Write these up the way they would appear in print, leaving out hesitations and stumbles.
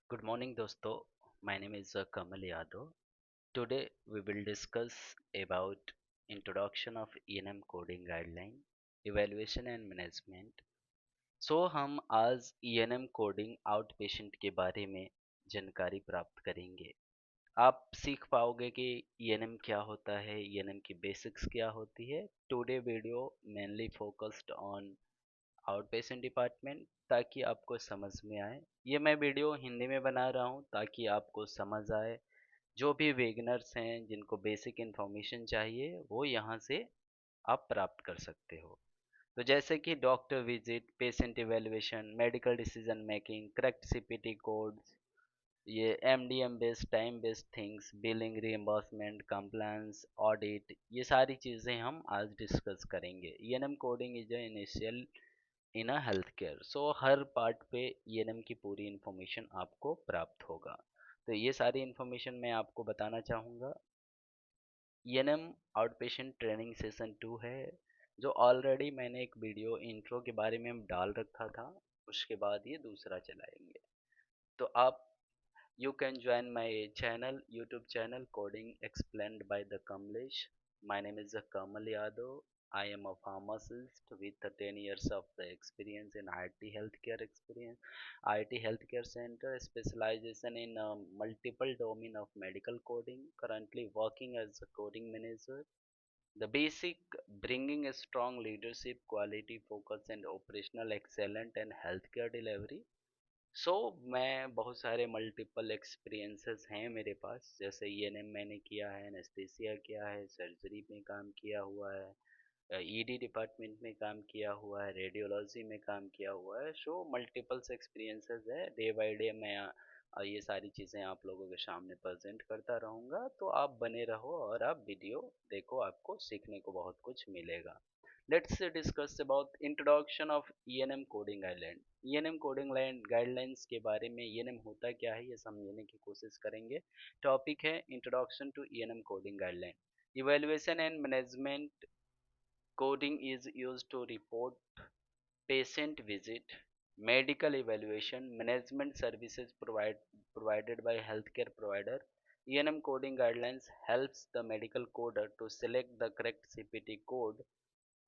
Good morning, dosto. My name is Kamal Yadav. Today we will discuss about introduction of E&M coding guideline, evaluation and management. हम आज E&M coding out patient के बारे में जानकारी प्राप्त करेंगे। आप सीख पाओगे कि E&M क्या होता है, E&M की बेसिक्स क्या होती है। Today video mainly focused on out patient department ताकि आपको समझ में आए। ये मैं वीडियो हिंदी में बना रहा हूँ ताकि आपको समझ आए। जो भी बिगिनर्स हैं जिनको बेसिक इन्फॉर्मेशन चाहिए वो यहाँ से आप प्राप्त कर सकते हो। तो जैसे कि doctor visit, patient evaluation, medical decision making, correct CPT codes, ये MDM based time based things, billing, reimbursement, compliance, audit, ये सारी चीज़ें हम आज डिस्कस करेंगे। ENM coding is a initial in a health care. So हर पार्ट पे ENM की पूरी इन्फॉर्मेशन आपको प्राप्त होगा। तो ये सारी इन्फॉर्मेशन मैं आपको बताना चाहूँगा। ENM out patient training session 2 है, जो ऑलरेडी मैंने एक वीडियो इंट्रो के बारे में डाल रखा था। उसके बाद ये दूसरा चलाएंगे। तो आप you can join my channel, YouTube channel, Coding Explained by the Kamlesh. My name is Kamal Yadav. I am a pharmacist with 10 years of the experience in IT healthcare experience. IT healthcare center specialization in multiple domain of medical coding. Currently working as a coding manager. The basic bringing a strong leadership, quality focus, and operational excellence and healthcare delivery। मैं बहुत सारे multiple experiences हैं मेरे पास। जैसे ENM मैंने किया है, anaesthesia किया है, सर्जरी में काम किया हुआ है, ईडी डिपार्टमेंट में काम किया हुआ है, रेडियोलॉजी में काम किया हुआ है। मल्टीपल्स एक्सपीरियंसेस है। डे बाय डे मैं ये सारी चीज़ें आप लोगों के सामने प्रेजेंट करता रहूँगा। तो आप बने रहो और आप वीडियो देखो, आपको सीखने को बहुत कुछ मिलेगा। Let's discuss about introduction of ENM coding guideline. ENM coding guidelines के बारे में ENM होता क्या है ये समझने की कोशिश करेंगे। टॉपिक है introduction to ENM coding guideline. Evaluation and management coding is used to report patient visit, medical evaluation, management services provided by healthcare provider. ENM coding guidelines helps the medical coder to select the correct CPT code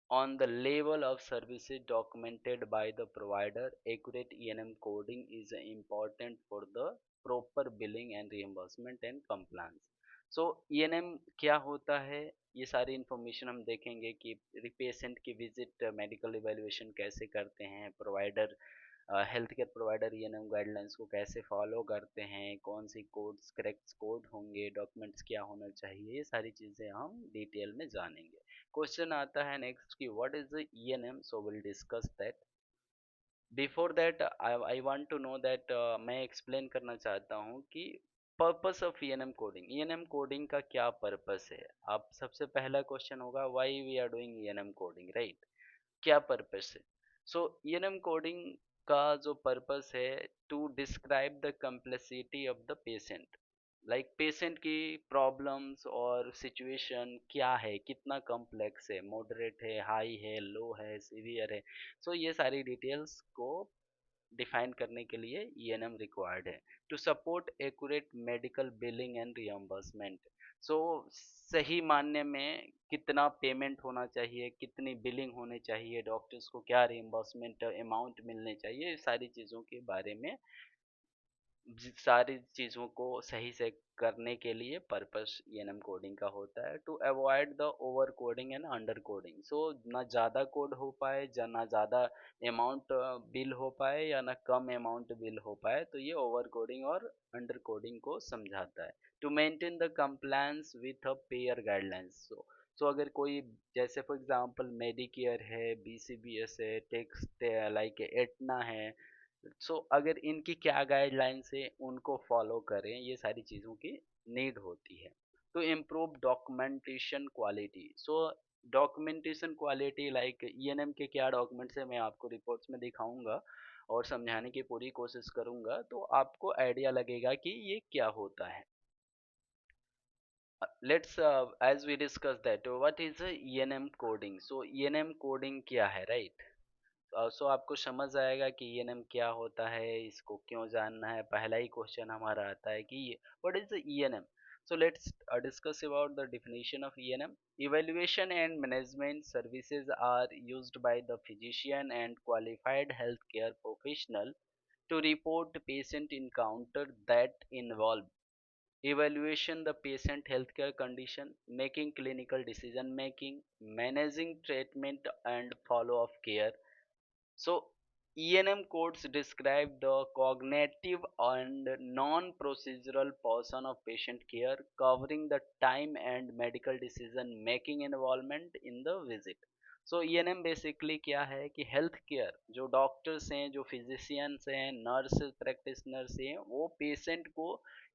on the level of services documented by the provider. Accurate ENM coding is important for the proper billing and reimbursement and compliance. ENM क्या होता है, ये सारी information हम देखेंगे कि patient की visit, medical evaluation कैसे करते हैं, provider health care provider ENM guidelines को कैसे फॉलो करते हैं, कौन सी कोड्स करेक्ट कोड होंगे, डॉक्यूमेंट्स क्या होना चाहिए, ये सारी चीज़ें हम डिटेल में जानेंगे। क्वेश्चन आता है नेक्स्ट कि what is the ENM. Will discuss that. Before that I want to know that, मैं एक्सप्लेन करना चाहता हूँ कि purpose of ENM coding, ENM coding का क्या पर्पस है। आप सबसे पहला क्वेश्चन होगा why we are doing ENM coding, right. क्या पर्पस है। ईएनएम कोडिंग का जो पर्पस है, to describe the complexity of the patient, like patient की प्रॉब्लम्स और सिचुएशन क्या है, कितना कॉम्प्लेक्स है, मॉडरेट है, हाई है, लो है, सीवियर है। ये सारी डिटेल्स को डिफाइन करने के लिए ईएनएम रिक्वायर्ड है। To support accurate medical billing and reimbursement. So सही मानने में कितना पेमेंट होना चाहिए, कितनी बिलिंग होनी चाहिए, डॉक्टर्स को क्या रियम्बर्समेंट अमाउंट मिलने चाहिए, इस सारी चीज़ों के बारे में, सारी चीज़ों को सही से करने के लिए पर्पस ईएनएम कोडिंग का होता है। To avoid the over coding and under coding. ना ज़्यादा कोड हो पाए, ना ज़्यादा अमाउंट बिल हो पाए, या ना कम अमाउंट बिल हो पाए, तो ये ओवर कोडिंग और अंडर कोडिंग को समझाता है। To maintain the compliance with a payer guidelines. अगर कोई, जैसे फॉर एग्जांपल मेडिकेयर है, बीसीबीएस है, टेक्स लाइक एटना है, अगर इनकी क्या गाइडलाइंस है उनको फॉलो करें, ये सारी चीज़ों की नीड होती है। To improve documentation quality. Documentation quality like ENM के क्या डॉक्यूमेंट्स है मैं आपको रिपोर्ट्स में दिखाऊंगा और समझाने की पूरी कोशिश करूंगा, तो आपको आइडिया लगेगा कि ये क्या होता है। Let's as we discuss that what is ENM coding. ENM coding क्या है, राइट। सो आपको समझ आएगा कि ईएनएम क्या होता है, इसको क्यों जानना है। पहला ही क्वेश्चन हमारा आता है कि what is the ENM. So let's discuss about the definition of ENM. Evaluation and management services are used by the physician and qualified healthcare professional to report patient encounter that involve evaluation the patient healthcare condition, making clinical decision making, managing treatment and follow up care. So ENM codes describe the cognitive and non-procedural portion of patient care, covering the time and medical decision making involvement in the visit. So ENM basically क्या है कि health care, जो doctors हैं, जो physicians हैं, nurse practitioners हैं, वो patient को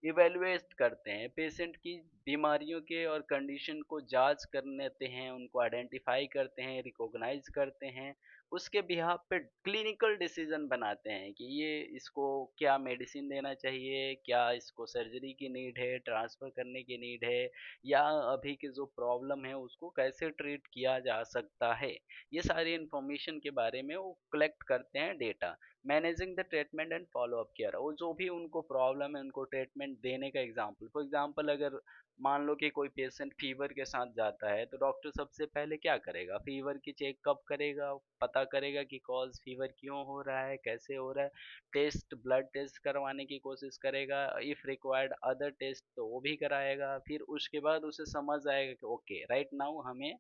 इवेलुएट करते हैं, पेशेंट की बीमारियों के और कंडीशन को जांच कर लेते हैं, उनको आइडेंटिफाई करते हैं, रिकॉग्नाइज करते हैं, उसके बिहाफ पे क्लिनिकल डिसीजन बनाते हैं कि ये इसको क्या मेडिसिन देना चाहिए, क्या इसको सर्जरी की नीड है, ट्रांसफ़र करने की नीड है, या अभी की जो प्रॉब्लम है उसको कैसे ट्रीट किया जा सकता है। ये सारी इन्फॉर्मेशन के बारे में वो कलेक्ट करते हैं data. Managing the treatment and follow up care, वो जो भी उनको प्रॉब्लम है उनको ट्रीटमेंट देने का एग्जाम्पल, फॉर एग्जाम्पल अगर मान लो कि कोई पेशेंट फीवर के साथ जाता है तो डॉक्टर सबसे पहले क्या करेगा, फीवर की चेकअप करेगा, पता करेगा कि कॉज फीवर क्यों हो रहा है, कैसे हो रहा है, टेस्ट ब्लड टेस्ट करवाने की कोशिश करेगा, इफ़ रिक्वायर्ड अदर टेस्ट तो वो भी कराएगा। फिर उसके बाद उसे समझ आएगा कि ओके राइट नाउ हमें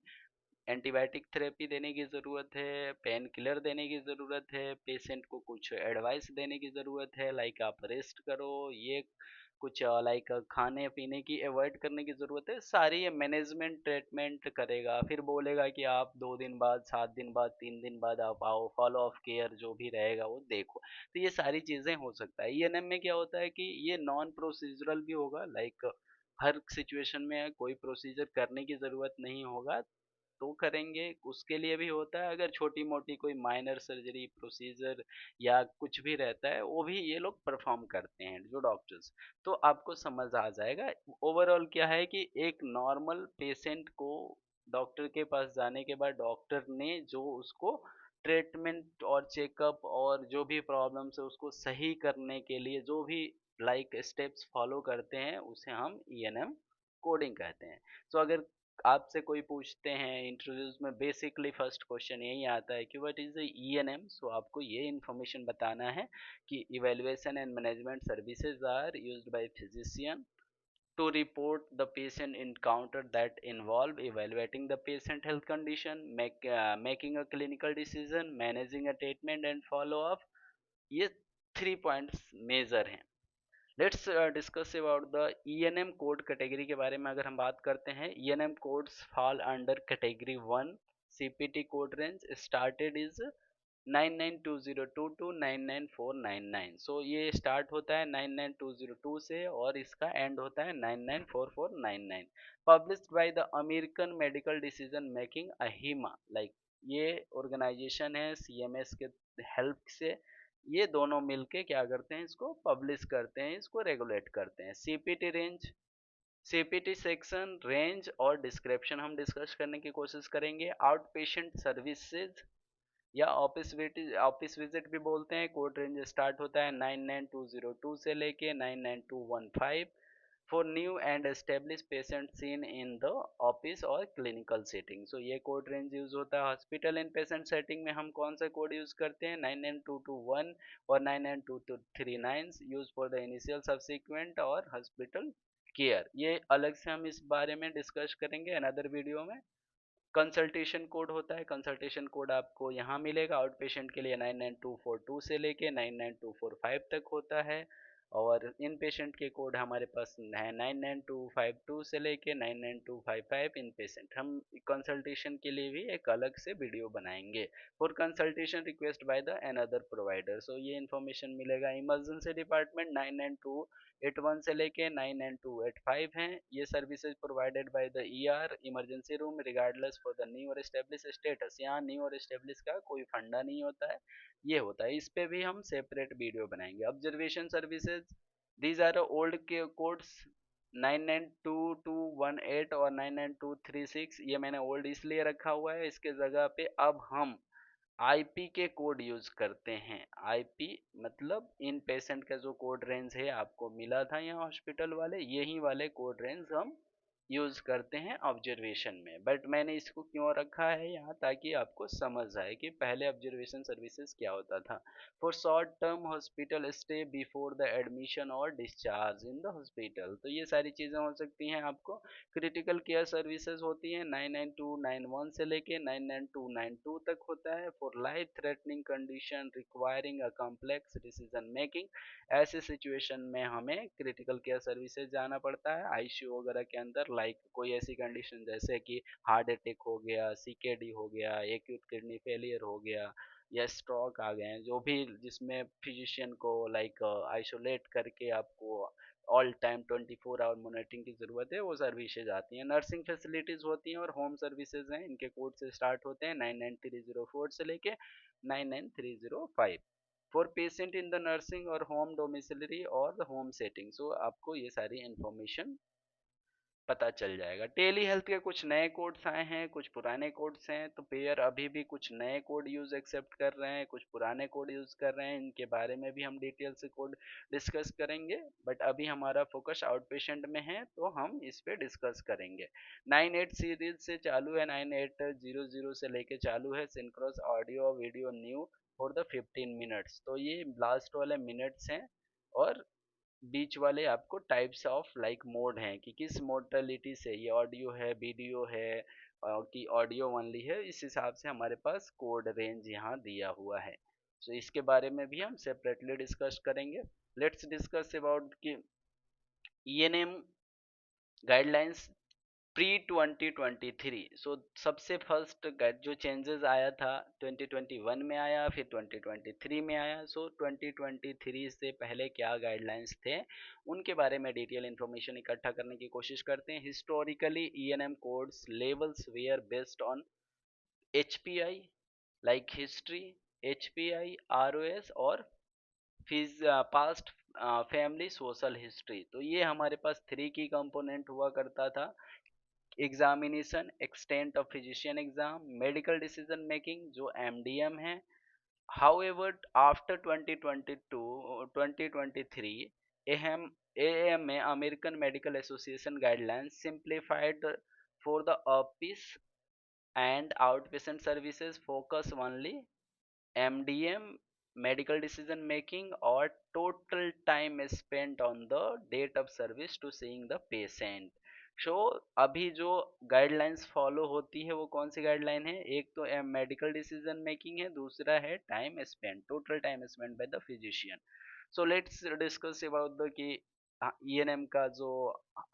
एंटीबायोटिक थेरेपी देने की ज़रूरत है, पेन किलर देने की ज़रूरत है, पेशेंट को कुछ एडवाइस देने की ज़रूरत है, लाइक आप रेस्ट करो, ये कुछ लाइक खाने पीने की अवॉइड करने की ज़रूरत है, सारी ये मैनेजमेंट ट्रीटमेंट करेगा। फिर बोलेगा कि आप 2 दिन बाद, 7 दिन बाद, 3 दिन बाद आप आओ, फॉलो अप केयर जो भी रहेगा वो देखो। तो ये सारी चीज़ें हो सकता है। ईएनएम में क्या होता है कि ये नॉन प्रोसीजरल भी होगा, लाइक हर सिचुएशन में कोई प्रोसीजर करने की ज़रूरत नहीं होगा तो करेंगे, उसके लिए भी होता है। अगर छोटी मोटी कोई माइनर सर्जरी प्रोसीजर या कुछ भी रहता है वो भी ये लोग परफॉर्म करते हैं जो डॉक्टर्स। तो आपको समझ आ जाएगा ओवरऑल क्या है कि एक नॉर्मल पेशेंट को डॉक्टर के पास जाने के बाद डॉक्टर ने जो उसको ट्रीटमेंट और चेकअप और जो भी प्रॉब्लम्स है उसको सही करने के लिए जो भी लाइक स्टेप्स फॉलो करते हैं उसे हम ईएनएम कोडिंग कहते हैं। सो अगर आपसे कोई पूछते हैं इंटरव्यूज में, बेसिकली फर्स्ट क्वेश्चन यही आता है कि what is the ENM. So आपको ये इन्फॉर्मेशन बताना है कि evaluation and management services are used by physician to report the patient encounter that involve evaluating the patient health condition, making a clinical decision, managing a treatment and follow up। ये 3 points major हैं। Let's discuss about the ENM code category के बारे में। अगर हम बात करते हैं, ENM codes fall under category 1। CPT code range started is 992022 to 99499। So ये स्टार्ट होता है 99202 से और इसका एंड होता है 994499। Published by the American medical decision making AHIMA, like ये ऑर्गेनाइजेशन है सीएमएस के हेल्प से, ये दोनों मिलके क्या करते हैं, इसको पब्लिश करते हैं, इसको रेगुलेट करते हैं। CPT range, CPT section range और डिस्क्रिप्शन हम डिस्कस करने की कोशिश करेंगे। आउट पेशेंट सर्विसेज या ऑफिस विजिट भी बोलते हैं। कोड रेंज स्टार्ट होता है 99202 से लेके 99215 for new and establish patient seen in the office और क्लिनिकल सेटिंग। सो ये कोड रेंज यूज होता है। हॉस्पिटल इन पेशेंट सेटिंग में हम कौन सा कोड यूज करते हैं, 99221 और 99239 use for the initial subsequent और हॉस्पिटल केयर। ये अलग से हम इस बारे में डिस्कस करेंगे अनदर वीडियो में। कंसल्टेशन कोड होता है, कंसल्टेशन कोड आपको यहाँ मिलेगा। आउट पेशेंट के लिए 99242 से लेके 99245 तक होता है और इन पेशेंट के कोड हमारे पास है 99252 से लेके 99255 इन पेशेंट। हम कंसल्टेशन के लिए भी एक अलग से वीडियो बनाएंगे। For consultation request by the another provider, so ये इन्फॉर्मेशन मिलेगा। इमरजेंसी डिपार्टमेंट 99281 से लेके 99285 हैं। ये services provided by the ER emergency room regardless for the new और एस्टेब्लिश स्टेटस। यहाँ न्यू और एस्टेब्लिश का कोई फंडा नहीं होता है, ये होता है। इस पे भी हम सेपरेट वीडियो बनाएंगे। Observation services, these are old के कोड्स 992218 और 99236। ये मैंने ओल्ड इसलिए रखा हुआ है, इसके जगह पे अब हम आईपी के कोड यूज करते हैं। आईपी मतलब इन पेशेंट का जो कोड रेंज है आपको मिला था यहाँ हॉस्पिटल वाले, यही वाले कोड रेंज हम यूज करते हैं ऑब्जर्वेशन में। बट मैंने इसको क्यों रखा है यहाँ, ताकि आपको समझ आए कि पहले ऑब्जर्वेशन सर्विसेज क्या होता था। For short term hospital stay before the admission और डिस्चार्ज इन द हॉस्पिटल, तो ये सारी चीजें हो सकती हैं आपको। क्रिटिकल केयर सर्विसेज होती है 99291 से लेके 99292 तक होता है। For life threatening condition requiring a complex decision making, ऐसे सिचुएशन में हमें क्रिटिकल केयर सर्विसेज जाना पड़ता है आईसीयू वगैरह के अंदर। लाइक कोई ऐसी कंडीशन जैसे कि हार्ट अटैक हो गया, सीकेडी हो गया, एक्यूट किडनी फेलियर हो गया, या स्ट्रोक आ गए हैं, जो भी जिसमें फिजिशियन को लाइक आइसोलेट करके आपको ऑल टाइम 24 आवर मॉनिटरिंग की जरूरत है, वो सर्विसेज आती हैं। नर्सिंग फैसिलिटीज होती हैं और होम सर्विसेज हैं, इनके कोड से स्टार्ट होते हैं 99304 से लेके 99305। For patient in the nursing और होम डोमिसिलरी और होम सेटिंग, सो आपको ये सारी इंफॉर्मेशन पता चल जाएगा। टेली हेल्थ के कुछ नए कोड्स आए हैं, कुछ पुराने कोड्स हैं, तो पेयर अभी भी कुछ नए कोड यूज एक्सेप्ट कर रहे हैं, कुछ पुराने कोड यूज कर रहे हैं। इनके बारे में भी हम डिटेल से कोड डिस्कस करेंगे, बट अभी हमारा फोकस आउट पेशेंट में है तो हम इस पे डिस्कस करेंगे। 98 सीरीज से चालू है, 9800 से लेके चालू है synchronous audio video new for the 15 minutes, तो ये लास्ट वाले मिनट्स हैं। और बीच वाले आपको टाइप्स ऑफ लाइक मोड हैं कि किस मोडलिटी से, ये ऑडियो है, वीडियो है, कि ऑडियो ओनली है, इस हिसाब से हमारे पास कोड रेंज यहाँ दिया हुआ है। तो इसके बारे में भी हम सेपरेटली डिस्कस करेंगे। लेट्स डिस्कस अबाउट कि ईएनएम गाइडलाइंस प्री 2023। सो सबसे फर्स्ट जो चेंजेस आया था 2021 में आया, फिर 2023 में आया। सो 2023 से पहले क्या गाइडलाइंस थे उनके बारे में डिटेल इंफॉर्मेशन इकट्ठा करने की कोशिश करते हैं। Historically ENM codes levels were based on HPI, like history, HPI, ROS और फिज पास्ट फैमिली सोशल हिस्ट्री। तो ये हमारे पास थ्री की कंपोनेंट हुआ करता था। Examination, extent of physician exam, medical decision making जो एमडीएम है। However after 2022 2023 AM AMA American medical association guidelines simplified for the office and outpatient services focus only MDM, medical decision making और total time spent on the date of service to seeing the patient. So अभी जो guidelines follow होती है वो कौन सी guideline है, एक तो मेडिकल डिसीजन मेकिंग है, दूसरा है time spent, total time spent by the physician. So let's discuss about the कि ईएनएम का जो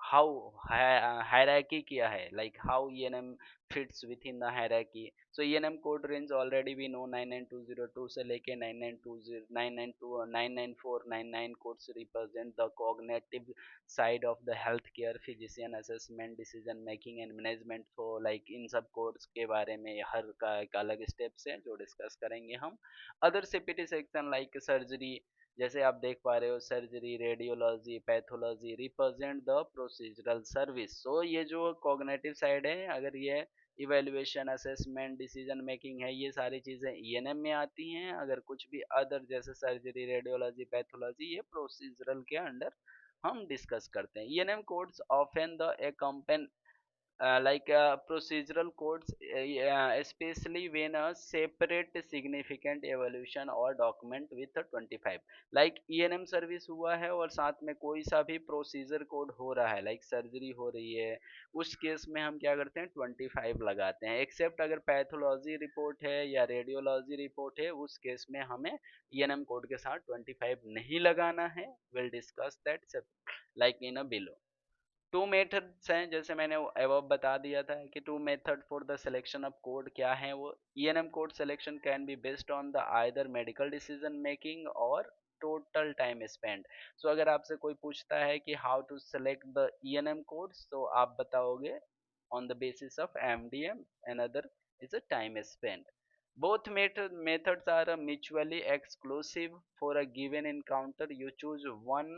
हाउ हायरार्की क्या है, like how ENM fits within the hierarchy. So ENM code range already we know 99202 से लेके 9920 992 99499 codes represent the cognitive side of the healthcare physician assessment decision making and management। तो like इन सब codes के बारे में हर का एक अलग steps है जो डिस्कस करेंगे हम। Other CPT section like surgery, जैसे आप देख पा रहे हो surgery, radiology, pathology represent the procedural service. So ये जो कॉग्निटिव साइड है, अगर ये इवेल्युएशन, असेसमेंट, डिसीजन मेकिंग है, ये सारी चीजें ईएनएम में आती हैं। अगर कुछ भी अदर जैसे सर्जरी, रेडियोलॉजी, पैथोलॉजी, ये प्रोसीजरल के अंडर हम डिस्कस करते हैं। ENM codes often the procedural codes, especially when a separate significant evolution or document with a 25, like ENM service हुआ है और साथ में कोई सा भी प्रोसीजर कोड हो रहा है, लाइक सर्जरी हो रही है, उस केस में हम क्या करते हैं 25 लगाते हैं। एक्सेप्ट अगर पैथोलॉजी रिपोर्ट है या रेडियोलॉजी रिपोर्ट है, उस केस में हमें ENM कोड के साथ 25 नहीं लगाना है। Will discuss that like in a below. Two methods हैं, जैसे मैंने अब बता दिया था कि two method for the selection of code क्या है वो। ENM code selection can be based on the either medical decision making और टोटल टाइम स्पेंड। सो अगर आपसे कोई पूछता है कि how to select the ENM codes, तो आप बताओगे on the basis of MDM, another is a time spent. Both methods are mutually exclusive. For a given encounter, you choose one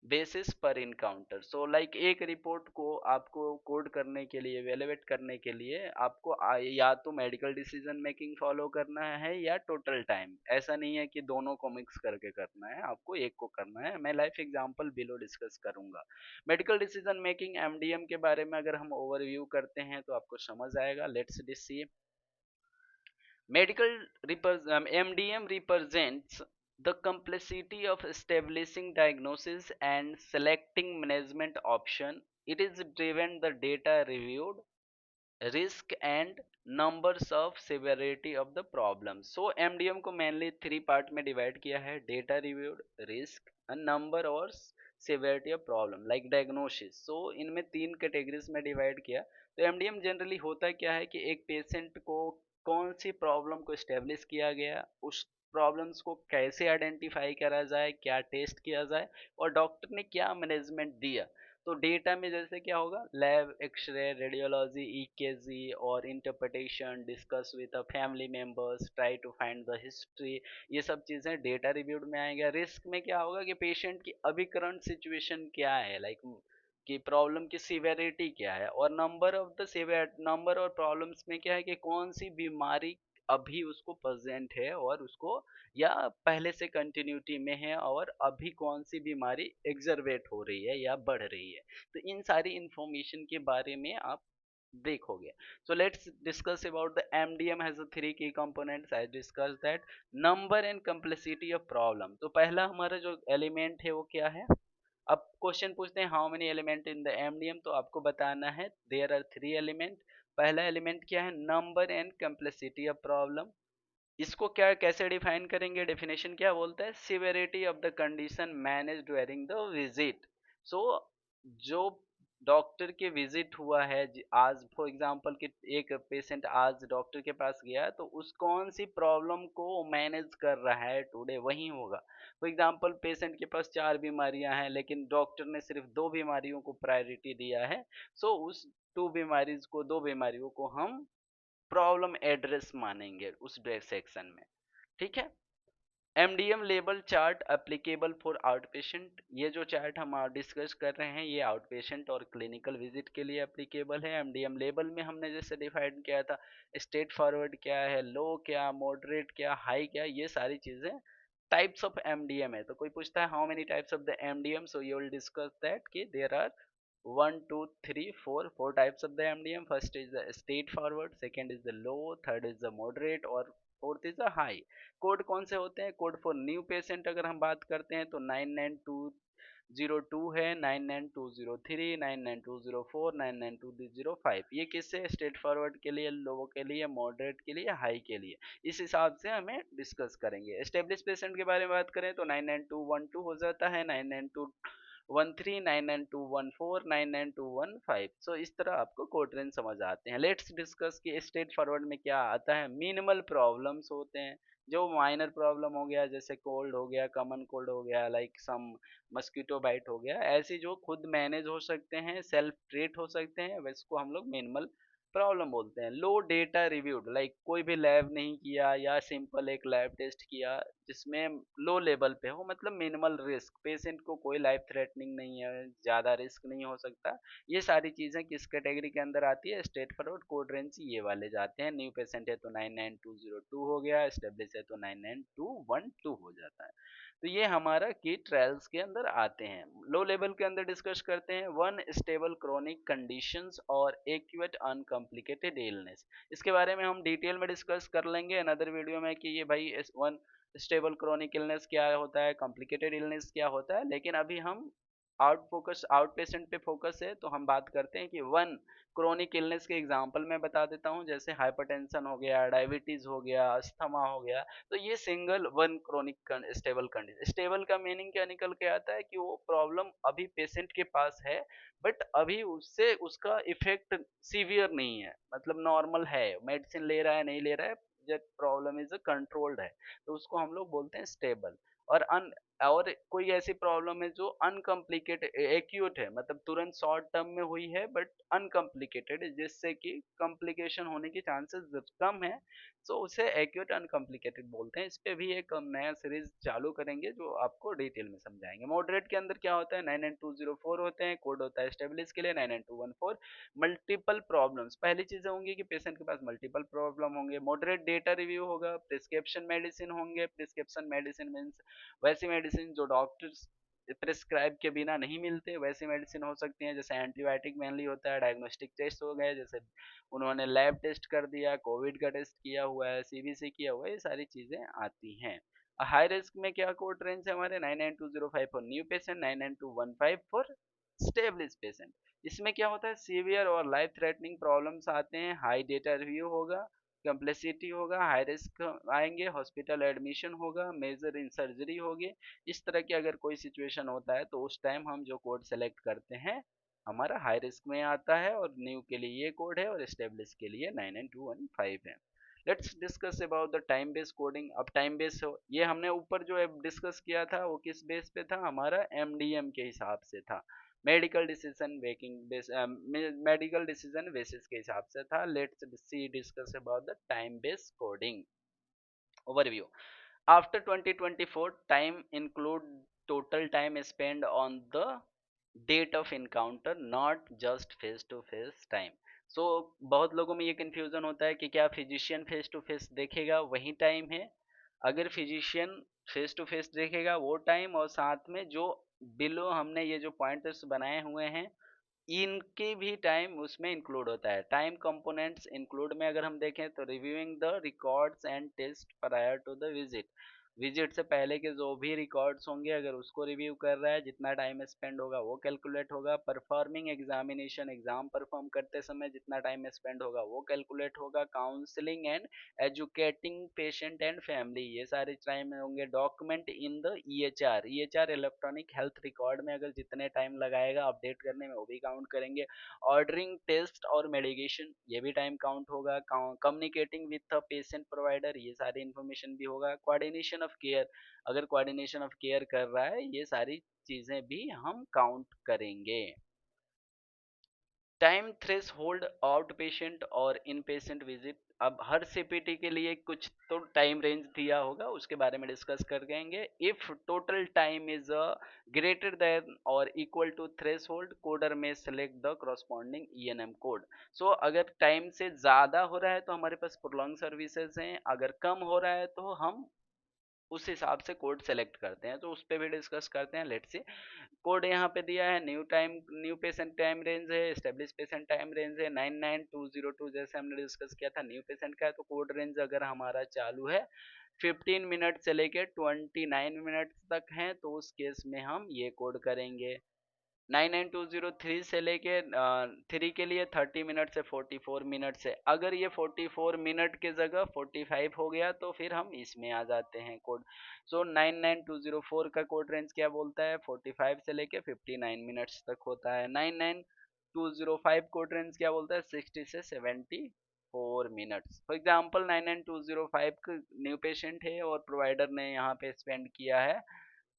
basis पर इनकाउंटर। सो लाइक एक report को आपको code करने के लिए, एवेलुएट करने के लिए आपको या तो मेडिकल डिसीजन मेकिंग फॉलो करना है या टोटल टाइम। ऐसा नहीं है कि दोनों को मिक्स करके करना है, आपको एक को करना है। मैं लाइफ एग्जांपल बिलो डिस्कस करूंगा। मेडिकल डिसीजन मेकिंग एमडीएम के बारे में अगर हम ओवरव्यू करते हैं तो आपको समझ आएगा। Let's see. MDM represents the complexity of establishing diagnosis and selecting management option. It is driven the data reviewed, risk and numbers of severity of the problem. So MDM को mainly थ्री पार्ट में divide किया है: data reviewed, risk and number और severity of problem like diagnosis. So इनमें तीन categories में divide किया। तो एमडीएम जनरली होता क्या है कि एक पेशेंट को कौन सी प्रॉब्लम को स्टेब्लिश किया गया, उस प्रॉब्लम्स को कैसे आइडेंटिफाई करा जाए, क्या टेस्ट किया जाए और डॉक्टर ने क्या मैनेजमेंट दिया। तो डेटा में जैसे क्या होगा, लैब एक्सरे, रेडियोलॉजी, ईकेजी और interpretation, discuss with family members, try to find the history, ये सब चीजें डेटा रिव्यूड में आएगा। रिस्क में क्या होगा कि पेशेंट की अभी करंट सिचुएशन क्या है, लाइक कि प्रॉब्लम की सिवेरिटी क्या है। और number of the severe, number और प्रॉब्लम्स में क्या है कि कौन सी बीमारी अभी उसको प्रेजेंट है और उसको या पहले से कंटिन्यूटी में है और अभी कौन सी बीमारी एग्जर्वेट हो रही है या बढ़ रही है। तो इन सारी इंफॉर्मेशन के बारे में आप देखोगे। So let's discuss about the MDM has a three key components. I discussed that number and complexity of problem. तो पहला हमारा जो एलिमेंट है वो क्या है। अब क्वेश्चन पूछते हैं how many element in the MDM, तो आपको बताना है देयर आर थ्री एलिमेंट। पहला एलिमेंट क्या है, number and complexity of problem. इसको क्या कैसे डिफाइन करेंगे, डेफिनेशन क्या बोलता है, severity of the condition manage during the visit. So जो डॉक्टर के विजिट हुआ है आज, फॉर एग्जांपल कि एक पेशेंट आज डॉक्टर के पास गया तो उस कौन सी प्रॉब्लम को मैनेज कर रहा है टुडे, वही होगा। फॉर एग्जांपल पेशेंट के पास चार बीमारियां हैं लेकिन डॉक्टर ने सिर्फ दो बीमारियों को प्रायोरिटी दिया है। सो उस दो बीमारियों को हम प्रॉब्लम एड्रेस मानेंगे उस सेक्शन में। ठीक है। MDM label chart applicable for out patient. ये जो चार्ट हम डिस्कस कर रहे हैं ये आउट पेशेंट और क्लिनिकल विजिट के लिए एप्लीकेबल है। एमडीएम लेबल में हमने जैसे डिफाइन किया था, स्टेट फॉरवर्ड क्या है, लो क्या, मॉडरेट क्या, हाई क्या, ये सारी चीजें टाइप्स ऑफ एमडीएम है। तो कोई पूछता है how many types of the MDM, so you will discuss that कि there are 1 2 3 4 types of the MDM. First is the state forward, second is the low, third is the moderate और fourth is the high. Code कौन से होते हैं, code for new patient अगर हम बात करते हैं तो 99202 है, 99203, 99204, 99205। ये किससे, स्टेट फॉरवर्ड के लिए, लो के लिए, मॉडरेट के लिए, हाई के लिए। इस हिसाब से हमें डिस्कस करेंगे। एस्टेब्लिश पेशेंट के बारे में बात करें तो 99212 हो जाता है, 99213, 99214, 99215। सो इस तरह आपको कोड रेंज समझ आते हैं। लेट्स डिस्कस कि स्टेट फॉरवर्ड में क्या आता है। मिनिमल प्रॉब्लम्स होते हैं, जो माइनर प्रॉब्लम हो गया जैसे कोल्ड हो गया, कॉमन कोल्ड हो गया, लाइक सम मस्कीटो बाइट हो गया, ऐसी जो खुद मैनेज हो सकते हैं, सेल्फ ट्रीट हो सकते हैं, वैसको हम लोग मिनिमल प्रॉब्लम बोलते हैं। लो डेटा रिव्यूड, लाइक कोई भी लैब नहीं किया या सिंपल एक लैब टेस्ट किया जिसमें लो लेवल पे हो, मतलब मिनिमल रिस्क, पेशेंट को कोई लाइफ थ्रेटनिंग नहीं है, ज़्यादा रिस्क नहीं हो सकता। ये सारी चीज़ें किस कैटेगरी के अंदर आती है, स्टेट फॉरवर्ड कोड रेंज ये वाले जाते हैं। न्यू पेशेंट है तो 99202 हो गया, एस्टेब्लिश है तो 99212 हो जाता है। तो ये हमारा की ट्रायल्स के अंदर आते हैं। लो लेवल के अंदर डिस्कस करते हैं वन स्टेबल क्रोनिक कंडीशंस और एक्यूट अनकॉम्प्लिकेटेड इलनेस। इसके बारे में हम डिटेल में डिस्कस कर लेंगे अनदर वीडियो में कि ये भाई वन स्टेबल क्रोनिक इलनेस क्या होता है, कॉम्प्लिकेटेड इलनेस क्या होता है। लेकिन अभी हम आउट पेशेंट पे फोकस है तो हम बात करते हैं कि वन क्रोनिक इलनेस के एग्जांपल मैं बता देता हूँ, जैसे हाइपरटेंशन हो गया, डायबिटीज हो गया, अस्थमा हो गया। तो ये single one chronic stable condition. Stable का मीनिंग क्या निकल के आता है कि वो प्रॉब्लम अभी पेशेंट के पास है बट अभी उससे उसका इफेक्ट सीवियर नहीं है, मतलब नॉर्मल है, मेडिसिन ले रहा है नहीं ले रहा है, जब प्रॉब्लम इज कंट्रोल्ड है, तो उसको हम लोग बोलते हैं स्टेबल। और और कोई ऐसी प्रॉब्लम है जो अनकम्प्लिकेटेड एक्यूट है, मतलब तुरंत शॉर्ट टर्म में हुई है बट अनकम्प्लिकेटेड है, जिससे कि कॉम्प्लिकेशन होने की चांसेस कम है, तो उसे एक्यूट अनकम्प्लिकेटेड बोलते हैं। इस पे भी एक नया सीरीज चालू करेंगे जो आपको डिटेल में समझाएंगे। मॉडरेट के अंदर क्या होता है, 99204 होते हैं, कोड होता है स्टेबलिश के लिए 99214। मल्टीपल प्रॉब्लम्स, पहली चीजें होंगी कि पेशेंट के पास मल्टीपल प्रॉब्लम होंगे। मॉडरेट डेटा रिव्यू होगा, प्रिस्क्रिप्शन मेडिसिन होंगे। प्रिस्क्रिप्शन मेडिसिन मीन्स वैसी मेडिसिन जो डॉक्टर्स प्रिस्क्राइब के बिना नहीं मिलते, वैसी मेडिसिन हो सकती हैं। जैसे एंटीबायोटिक मेनली होता है, डायग्नोस्टिक टेस्ट हो गए, जैसे उन्होंने लैब टेस्ट कर दिया, कोविड का टेस्ट किया हुआ है, सीबीसी किया हुआ है, ये सारी चीजें आती हैं। हाई रिस्क में क्या कोड रेंज है हमारे, 99205 for new patient, 99215 for establish patient. इसमें क्या होता है, सीवियर और लाइफ थ्रेटनिंग प्रॉब्लम्स आते हैं, हाई डेटा रिव्यू होगा, कम्प्लेक्सिटी होगा, हाई रिस्क आएंगे, हॉस्पिटल एडमिशन होगा, मेजर इन सर्जरी होगी। इस तरह की अगर कोई सिचुएशन होता है तो उस टाइम हम जो कोड सेलेक्ट करते हैं हमारा हाई रिस्क में आता है, और न्यू के लिए ये कोड है, और एस्टेब्लिश के लिए 99215 है। Let's discuss about the time base coding. अब टाइम बेस ये हमने ऊपर जो डिस्कस किया था वो किस बेस पे था, हमारा एमडीएम के हिसाब से था, medical decision making base, medical decision basis के हिसाब से था। Let's see discuss about the time base coding overview. After 2024, time include total time spent on the date of encounter, not just face to face time. So बहुत लोगों में ये confusion होता है कि क्या फिजिशियन फेस टू फेस देखेगा वही टाइम है। अगर फिजिशियन फेस टू फेस देखेगा वो टाइम, और साथ में जो बिलो हमने ये जो पॉइंटर्स बनाए हुए हैं इनके भी टाइम उसमें इंक्लूड होता है। टाइम कंपोनेंट्स इंक्लूड में अगर हम देखें तो reviewing the records and test prior to the visit, visit से पहले के जो भी रिकॉर्ड्स होंगे अगर उसको रिव्यू कर रहा है, जितना टाइम स्पेंड होगा वो कैलकुलेट होगा। परफॉर्मिंग एग्जामिनेशन, एग्जाम परफॉर्म करते समय जितना टाइम स्पेंड होगा वो कैलकुलेट होगा। Counselling and educating patient and family, ये सारे टाइम होंगे। Document in the EHR, EHR electronic health record में अगर जितने टाइम लगाएगा अपडेट करने में वो भी काउंट करेंगे। ऑर्डरिंग टेस्ट और मेडिकेशन, ये भी टाइम काउंट होगा। Communicating with a patient provider, ये सारी इन्फॉर्मेशन भी होगा। कोऑर्डिनेशन ऑफ केयर, अगर कोऑर्डिनेशन ऑफ केयर कर रहा है, ये सारी चीजें भी हम काउंट करेंगे। टाइम थ्रेस होल्ड आउट पेशेंट और इन पेशेंट विजिट, अब हर सीपीटी के लिए कुछ तो टाइम रेंज दिया होगा, उसके बारे में डिस्कस कर देंगे। If total time is greater than और इक्वल टू थ्रेस होल्ड, कोडर में select the corresponding ENM code. सो अगर टाइम से ज़्यादा हो रहा है तो हमारे पास प्रोलॉन्ग सर्विसेज हैं, अगर कम हो रहा है तो हम उस हिसाब से कोड सेलेक्ट करते हैं, तो उस पर भी डिस्कस करते हैं। लेट्स सी, कोड यहाँ पे दिया है, न्यू पेशेंट टाइम रेंज है, एस्टेब्लिश पेशेंट टाइम रेंज है 99202, जैसे हमने डिस्कस किया था न्यू पेशेंट का है, तो कोड रेंज अगर हमारा चालू है 15 मिनट से लेके 29 मिनट तक है, तो उस केस में हम ये कोड करेंगे। 99203 से लेके 3 के लिए 30 मिनट से 44 मिनट से, अगर ये 44 मिनट के जगह 45 हो गया तो फिर हम इसमें आ जाते हैं कोड। सो 99204 का कोड रेंज क्या बोलता है, 45 से लेके 59 मिनट्स तक होता है। 99205 कोड रेंज क्या बोलता है, 60 से 74 मिनट्स। फॉर एग्जांपल 99205 का न्यू पेशेंट है और प्रोवाइडर ने यहाँ पे स्पेंड किया है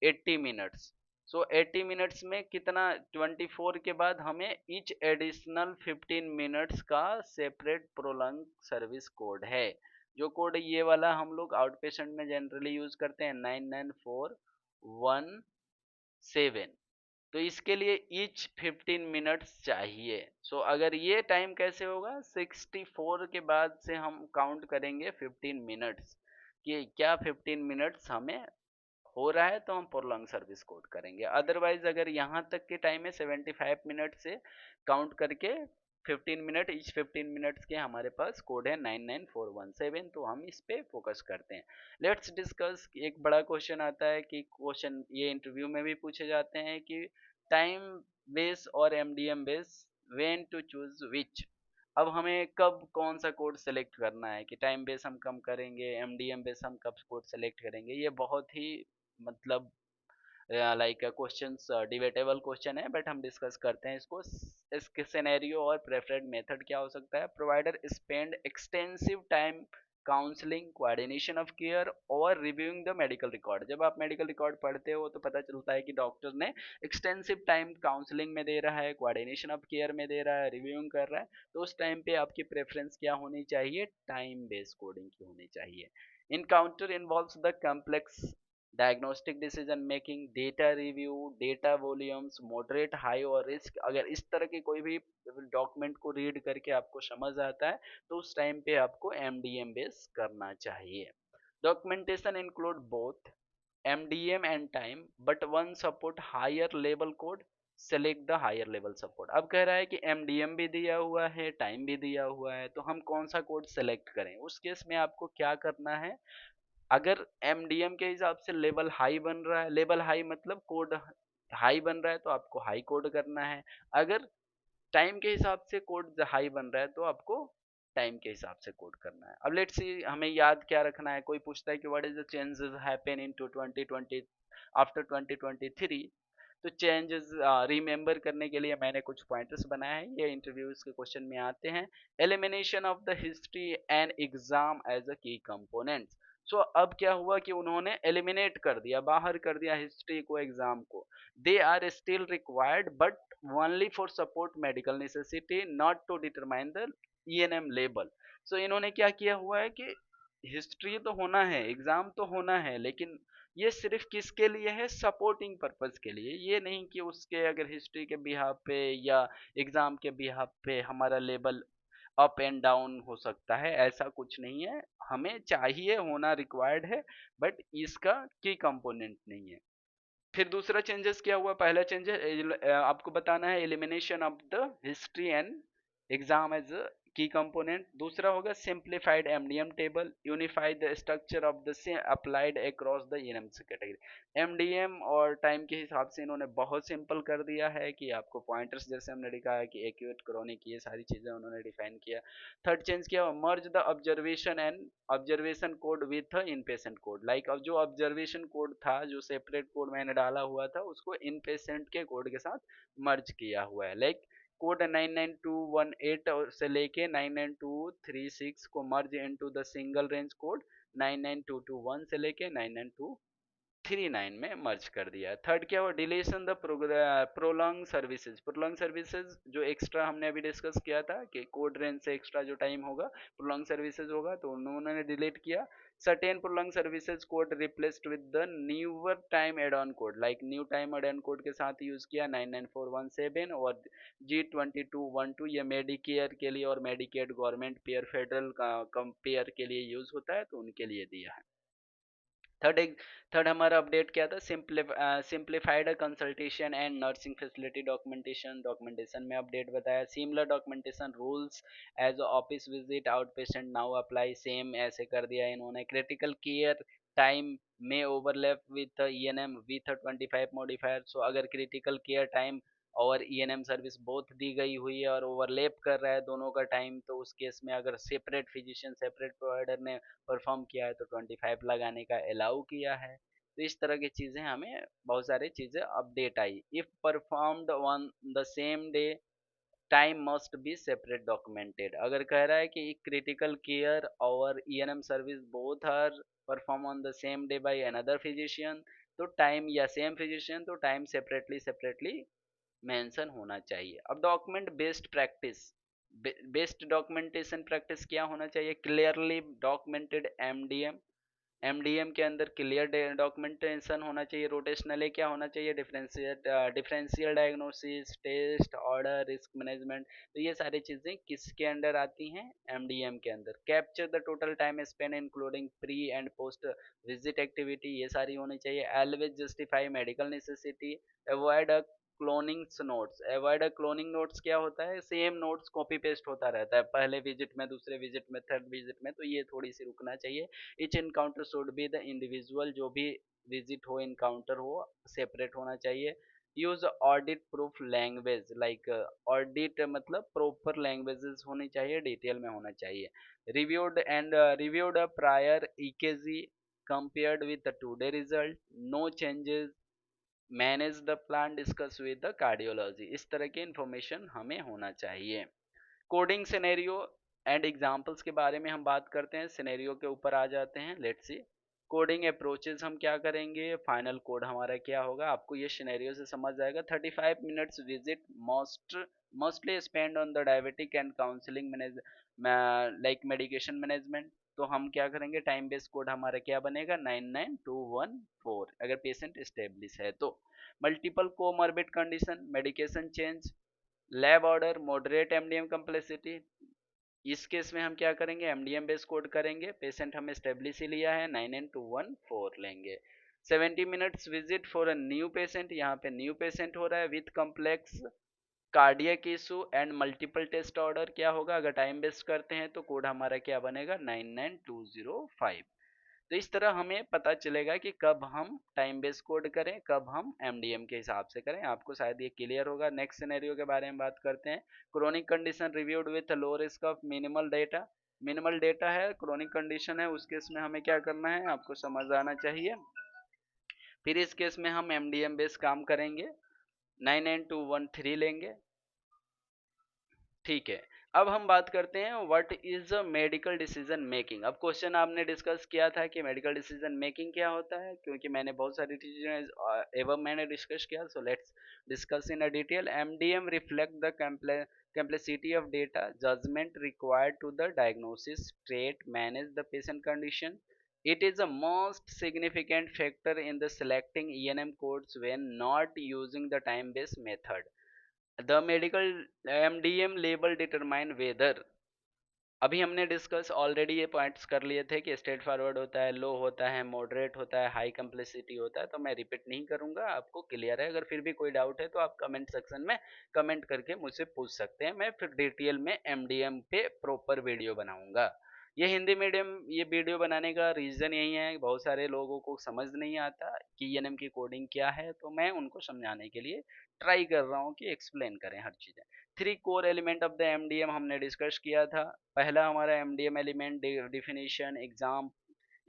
80 मिनट्स। सो 80 मिनट्स में कितना, 24 के बाद हमें ईच एडिशनल 15 मिनट्स का सेपरेट प्रोलॉन्ग सर्विस कोड है। जो कोड ये वाला हम लोग आउट पेशेंट में जनरली यूज करते हैं 99417, तो इसके लिए ईच 15 मिनट्स चाहिए। सो अगर ये टाइम कैसे होगा, 64 के बाद से हम काउंट करेंगे 15 मिनट्स, कि क्या 15 मिनट्स हमें हो रहा है तो हम प्रोलॉन्ग सर्विस कोड करेंगे। अदरवाइज अगर यहाँ तक के टाइम है 75 मिनट से काउंट करके 15 मिनट, ईच 15 मिनट्स के हमारे पास कोड है 99417, तो हम इस पे फोकस करते हैं। लेट्स डिस्कस, एक बड़ा क्वेश्चन आता है कि क्वेश्चन ये इंटरव्यू में भी पूछे जाते हैं कि टाइम बेस और MDM base, when to choose which. अब हमें कब कौन सा कोड सेलेक्ट करना है, कि टाइम बेस हम कम करेंगे, एमडीएम बेस हम कब कोड सेलेक्ट करेंगे, ये बहुत ही मतलब लाइक क्वेश्चंस डिबेटेबल क्वेश्चन है, बट हम डिस्कस करते हैं इसको। इसके सिनेरियो और प्रेफर्ड मेथड क्या हो सकता है, provider spend extensive time counselling, coordination of care और रिव्यूइंग द मेडिकल रिकॉर्ड। जब आप मेडिकल रिकॉर्ड पढ़ते हो तो पता चलता है कि डॉक्टर ने एक्सटेंसिव टाइम काउंसलिंग में दे रहा है, कोऑर्डिनेशन ऑफ केयर में दे रहा है, रिव्यूइंग कर रहा है, तो उस टाइम पे आपकी प्रेफरेंस क्या होनी चाहिए, टाइम बेस्ड कोडिंग की होनी चाहिए। Encounter involves the complex diagnostic decision making, data review, data volumes, moderate, high और रिस्क। अगर इस तरह की कोई भी डॉक्यूमेंट को रीड करके आपको समझ आता है तो उस टाइम पे आपको एमडीएम बेस करना चाहिए। Documentation include both MDM and time, but one support higher level code, select the higher level support. अब कह रहा है कि एमडीएम भी दिया हुआ है, टाइम भी दिया हुआ है, तो हम कौन सा कोड सेलेक्ट करें। उस केस में आपको क्या करना है, अगर एमडीएम के हिसाब से लेवल हाई बन रहा है, लेवल हाई मतलब कोड हाई बन रहा है, तो आपको हाई कोड करना है। अगर टाइम के हिसाब से कोड हाई बन रहा है तो आपको टाइम के हिसाब से कोड करना है। अब लेट्स सी हमें याद क्या रखना है, कोई पूछता है कि what is the changes happen into 2020 after 2023, तो चेंजेस रिमेंबर करने के लिए मैंने कुछ पॉइंटर्स बनाए हैं, ये इंटरव्यूज के क्वेश्चन में आते हैं। Elimination of the history and exam as a key component. सो अब क्या हुआ कि उन्होंने एलिमिनेट कर दिया, बाहर कर दिया हिस्ट्री को, एग्जाम को। They are still required but only for support medical necessity, not to determine the ENM label. So इन्होंने क्या किया हुआ है कि हिस्ट्री तो होना है, एग्जाम तो होना है, लेकिन ये सिर्फ किसके लिए है, सपोर्टिंग पर्पस के लिए। ये नहीं कि उसके अगर हिस्ट्री के बिहाफ पे या एग्जाम के बिहाफ पे हमारा लेबल अप एंड डाउन हो सकता है, ऐसा कुछ नहीं है। हमें चाहिए, होना रिक्वायर्ड है, बट इसका की कंपोनेंट नहीं है। फिर दूसरा चेंजेस क्या हुआ, पहला चेंजेस आपको बताना है elimination of the history and exam as key component. दूसरा होगा simplified MDM table, unified the structure of the same applied across the ENMC category. MDM और टाइम के हिसाब से इन्होंने बहुत सिंपल कर दिया है कि आपको पॉइंटर्स जैसे हमने लिखा है कि एक्यूट, क्रॉनिक, ये सारी चीजें उन्होंने डिफाइन किया। थर्ड चेंज किया, merge the observation and observation code with in patient code. Like अब जो ऑब्जर्वेशन कोड था, जो सेपरेट कोड मैंने डाला हुआ था, उसको इन पेशेंट के कोड के साथ मर्ज किया हुआ है। लाइक कोड 99218 से लेके 99236 को merge into the single range code 99221 से लेके 99239 में मर्ज कर दिया है। थर्ड क्या हुआ, deletion the prolong services. Prolong services जो एक्स्ट्रा हमने अभी डिस्कस किया था कि कोड रेंज से एक्स्ट्रा जो टाइम होगा प्रोलॉन्ग सर्विसेज होगा, तो उन्होंने डिलीट किया। Certain prolong services code replaced with the newer time add on code, like new time add on code के साथ यूज किया 99417 और G2212। ये मेडिकेयर के लिए और Medicaid government pair federal compare के लिए यूज होता है, तो उनके लिए दिया है। थर्ड थर्ड हमारा अपडेट क्या था, simplified consultation and nursing facility documentation. Documentation में अपडेट बताया, similar documentation rules as office visit out patient now apply, same ऐसे कर दिया इन्होंने। क्रिटिकल केयर टाइम में overlap with ENM with 25 modifier. So अगर क्रिटिकल केयर टाइम और ENM service both दी गई हुई है और ओवरलैप कर रहा है दोनों का टाइम, तो उस केस में अगर सेपरेट फिजिशियन, सेपरेट प्रोवाइडर ने परफॉर्म किया है तो 25 लगाने का अलाउ किया है। तो इस तरह की चीजें हमें बहुत सारी चीजें अपडेट आई। If performed on the same day time must be separate documented. अगर कह रहा है कि क्रिटिकल केयर और ENM service both are perform on the same day by another physician, तो टाइम, या सेम फिजिशियन, तो टाइम सेपरेटली सेपरेटली मेंशन होना चाहिए। अब document based practice, based documentation practice क्या होना चाहिए, क्लियरली डॉक्यूमेंटेड एमडीएम। एमडीएम के अंदर क्लियर डॉक्यूमेंटेशन होना चाहिए। रोटेशनली क्या होना चाहिए, differential diagnosis, test order, risk management. तो ये सारी चीजें किसके अंडर आती हैं, एमडीएम के अंदर। Capture the total time Spain including pre and post visit activity, ये सारी होनी चाहिए। Always justify medical necessity, avoid cloning notes. Avoid cloning notes क्या होता है, सेम नोट्स कॉपी पेस्ट होता रहता है पहले विजिट में, दूसरे विजिट में, थर्ड विजिट में, तो ये थोड़ी सी रुकना चाहिए। Etch encounter should be the individual, जो भी विजिट हो, इनकाउंटर हो, सेपरेट होना चाहिए। Use audit proof language, like audit मतलब प्रॉपर लैंग्वेजेस होनी चाहिए, डिटेल में होना चाहिए। Reviewed prior EKG compared with the today result, no changes, manage the plan, discuss with the cardiology. इस तरह की इंफॉर्मेशन हमें होना चाहिए। कोडिंग सिनेरियो, एंड एग्जांपल्स के बारे में हम बात करते हैं, सिनेरियो के ऊपर आ जाते हैं। लेट्स सी कोडिंग अप्रोचेस हम क्या करेंगे, फाइनल कोड हमारा क्या होगा, आपको ये सिनेरियो से समझ जाएगा। 35 minutes visit mostly spend on the diabetic and counselling manage like medication management. तो हम क्या करेंगे, टाइम बेस्ड कोड हमारा क्या बनेगा, 99214 अगर पेशेंट स्टेब्लिश है तो। Multiple comorbid condition, medication change, lab order, moderate MDM complexity, इस केस में हम क्या करेंगे, एमडीएम बेस कोड करेंगे। पेशेंट हमें स्टेब्लिश ही लिया है, 99214 लेंगे। 70 minutes visit for a new patient, यहाँ पे न्यू पेशेंट हो रहा है with complex cardiac issue and multiple test order, क्या होगा अगर टाइम बेस्ड करते हैं तो कोड हमारा क्या बनेगा, 99205। तो इस तरह हमें पता चलेगा कि कब हम टाइम बेस्ड कोड करें, कब हम एमडीएम के हिसाब से करें। आपको शायद ये क्लियर होगा। नेक्स्ट सिनेरियो के बारे में बात करते हैं। Chronic condition reviewed with low risk of minimal data. Minimal data है, क्रोनिक कंडीशन है, उस केस में हमें क्या करना है आपको समझ आना चाहिए। फिर इस केस में हम एमडीएम बेस्ड काम करेंगे, 99213 लेंगे। ठीक है, अब हम बात करते हैं what is a medical decision making. अब क्वेश्चन आपने डिस्कस किया था कि मेडिकल डिसीजन मेकिंग क्या होता है, क्योंकि मैंने बहुत सारी चीजें एवं मैंने डिस्कस किया। सो let's discuss in a detail. MDM reflect the complexity of data, judgment required to the diagnosis, treat, manage the patient condition. It is the most significant factor in the selecting ENM codes when not using the time-based method. The medical MDM label determine whether, अभी हमने discuss already ये points कर लिए थे कि straight forward होता है, लो होता है, मॉडरेट होता है, हाई कम्प्लेक्सिटी होता है, तो मैं रिपीट नहीं करूंगा, आपको क्लियर है। अगर फिर भी कोई डाउट है तो आप कमेंट सेक्शन में कमेंट करके मुझसे पूछ सकते हैं, मैं फिर डिटेल में एमडीएम पे प्रॉपर वीडियो बनाऊंगा। ये हिंदी मीडियम ये वीडियो बनाने का रीज़न यही है, बहुत सारे लोगों को समझ नहीं आता कि ईएनएम की कोडिंग क्या है, तो मैं उनको समझाने के लिए ट्राई कर रहा हूँ कि एक्सप्लेन करें हर चीज़ें। 3 core element of the MDM हमने डिस्कस किया था। पहला हमारा MDM element definition,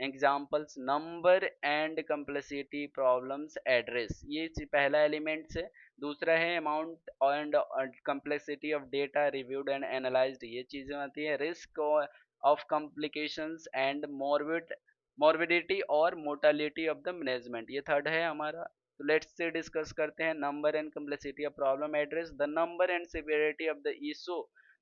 examples, number and complexity, problems, address, ये पहला एलिमेंट है। दूसरा है amount and complexity of data reviewed and analysed, ये चीज़ें आती है। Risk of complications and morbidity और मोर्टालिटी ऑफ द मैनेजमेंट, ये थर्ड है हमारा। तो लेट्स से डिस्कस करते हैं number and complexity of problem address, the number and severity of the issue,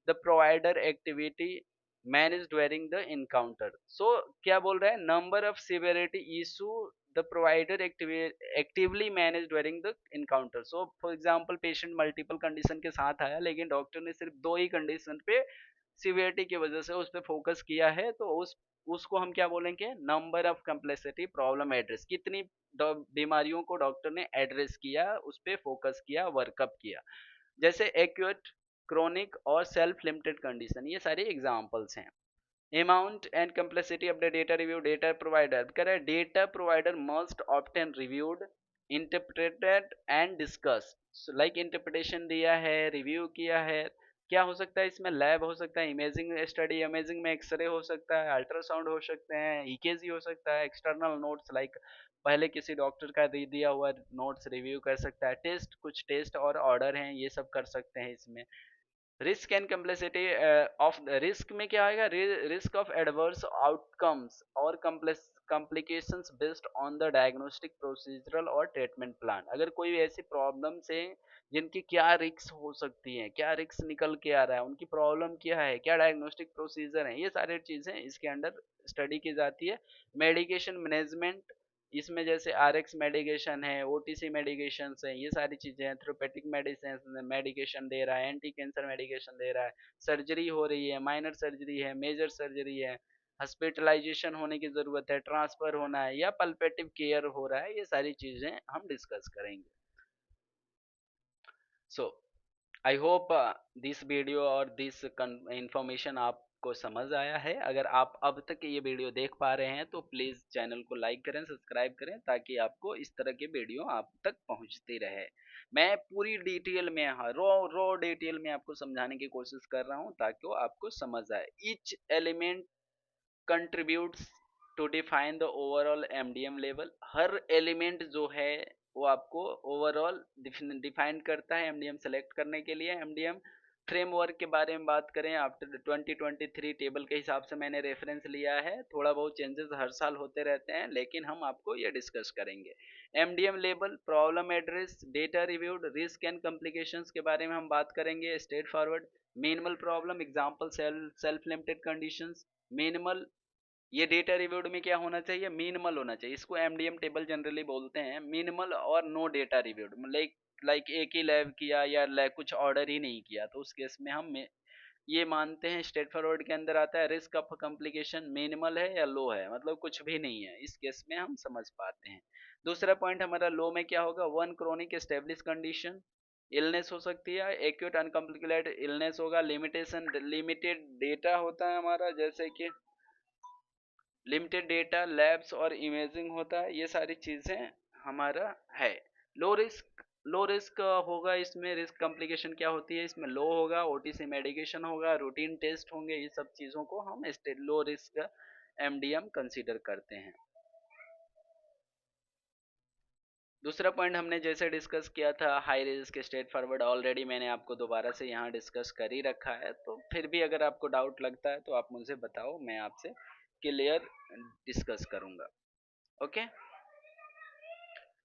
the provider activity manage during the encounter. So क्या बोल रहा है, number of severity issue the provider actively manage during the encounter. So for example patient multiple condition के साथ आया, लेकिन doctor ने सिर्फ दो ही कंडीशन पे सिवियरिटी की वजह से उस पर फोकस किया है, तो उसको हम क्या बोलेंगे, number of complexity problem address, कितनी बीमारियों को डॉक्टर ने एड्रेस किया, उस पर फोकस किया, वर्कअप किया। जैसे एक्यूट, क्रोनिक और सेल्फ लिमिटेड कंडीशन, ये सारे एग्जांपल्स हैं। Amount and complexity of the data review, data provider कह रहा है data provider must obtain reviewed, interpreted and discuss, like interpretation दिया है, रिव्यू किया है। क्या हो सकता है इसमें, लैब हो सकता है, इमेजिंग स्टडी, इमेजिंग में एक्सरे हो सकता है, अल्ट्रासाउंड हो सकते हैं, ईकेजी हो सकता है, एक्सटर्नल नोट्स लाइक पहले किसी डॉक्टर का दे दिया हुआ नोट्स रिव्यू कर सकता है, टेस्ट, कुछ टेस्ट और ऑर्डर हैं, ये सब कर सकते हैं इसमें। Risk and complexity of risk में क्या आएगा, रिस्क ऑफ एडवर्स आउटकम्स और complications based on the diagnostic procedural और ट्रीटमेंट प्लान। अगर कोई ऐसी प्रॉब्लम्स है जिनकी क्या रिस्क हो सकती है, क्या रिस्क निकल के आ रहा है, उनकी प्रॉब्लम क्या है, क्या डायग्नोस्टिक प्रोसीजर है, ये सारी चीजें इसके अंडर स्टडी की जाती है। मेडिकेशन मैनेजमेंट, इसमें जैसे आरएक्स मेडिकेशन है, ओटीसी मेडिकेशन है, ये सारी चीजें हैं। थेरेपेटिक मेडिसिन मेडिकेशन दे रहा है, एंटी कैंसर मेडिकेशन दे रहा है, सर्जरी हो रही है, माइनर सर्जरी है, मेजर सर्जरी है, हॉस्पिटलाइजेशन होने की जरूरत है, ट्रांसफर होना है या पल्पेटिव केयर हो रहा है, ये सारी चीजें हम डिस्कस करेंगे। सो आई होप दिस वीडियो और दिस इंफॉर्मेशन आपको समझ आया है। अगर आप अब तक ये वीडियो देख पा रहे हैं तो प्लीज़ चैनल को लाइक करें, सब्सक्राइब करें, ताकि आपको इस तरह के वीडियो आप तक पहुंचती रहे। मैं पूरी डिटेल में, हाँ, रो डिटेल में आपको समझाने की कोशिश कर रहा हूँ ताकि वो आपको समझ आए। Each element contributes to define the overall MDM level, हर एलिमेंट जो है वो आपको ओवरऑल डिफाइन करता है एमडीएम सेलेक्ट करने के लिए। एमडीएम फ्रेमवर्क के बारे में बात करें, आफ्टर 2023 टेबल के हिसाब से मैंने रेफरेंस लिया है, थोड़ा बहुत चेंजेस हर साल होते रहते हैं, लेकिन हम आपको ये डिस्कस करेंगे। MDM label, problem address, data reviewed, risk and complications के बारे में हम बात करेंगे straight forward. Minimal problem example self limited conditions. Minimal, ये डेटा रिव्यूड में क्या होना चाहिए, मिनिमल होना चाहिए, इसको एमडीएम टेबल जनरली बोलते हैं। मिनिमल और नो डेटा रिव्यूड, लाइक एक ही लैब किया या कुछ ऑर्डर ही नहीं किया, तो उस केस में हम ये मानते हैं स्ट्रेट फॉरवर्ड के अंदर आता है। रिस्क ऑफ कॉम्प्लिकेशन मिनिमल है या लो है, मतलब कुछ भी नहीं है, इस केस में हम समझ पाते हैं। दूसरा पॉइंट हमारा लो में क्या होगा, one chronic establish condition, illness हो सकती है, एक्यूट अनकॉम्प्लिकेटेड इलनेस होगा, लिमिटेशन, लिमिटेड डेटा होता है हमारा, जैसे कि लिमिटेड डेटा, लैब्स और इमेजिंग होता है, ये सारी चीजें हमारा है। लो रिस्क, लो रिस्क होगा, इसमें रिस्क कॉम्प्लिकेशन क्या होती है, इसमें लो होगा, ओटीसी मेडिकेशन होगा, रूटीन टेस्ट होंगे, ये सब चीजों को हम लो रिस्क एमडीएम कंसीडर करते हैं। दूसरा पॉइंट हमने जैसे डिस्कस किया था high risk straight forward, already मैंने आपको दोबारा से यहाँ डिस्कस कर ही रखा है, तो फिर भी अगर आपको डाउट लगता है तो आप मुझे बताओ, मैं आपसे क्लियर डिस्कस करूंगा। Okay.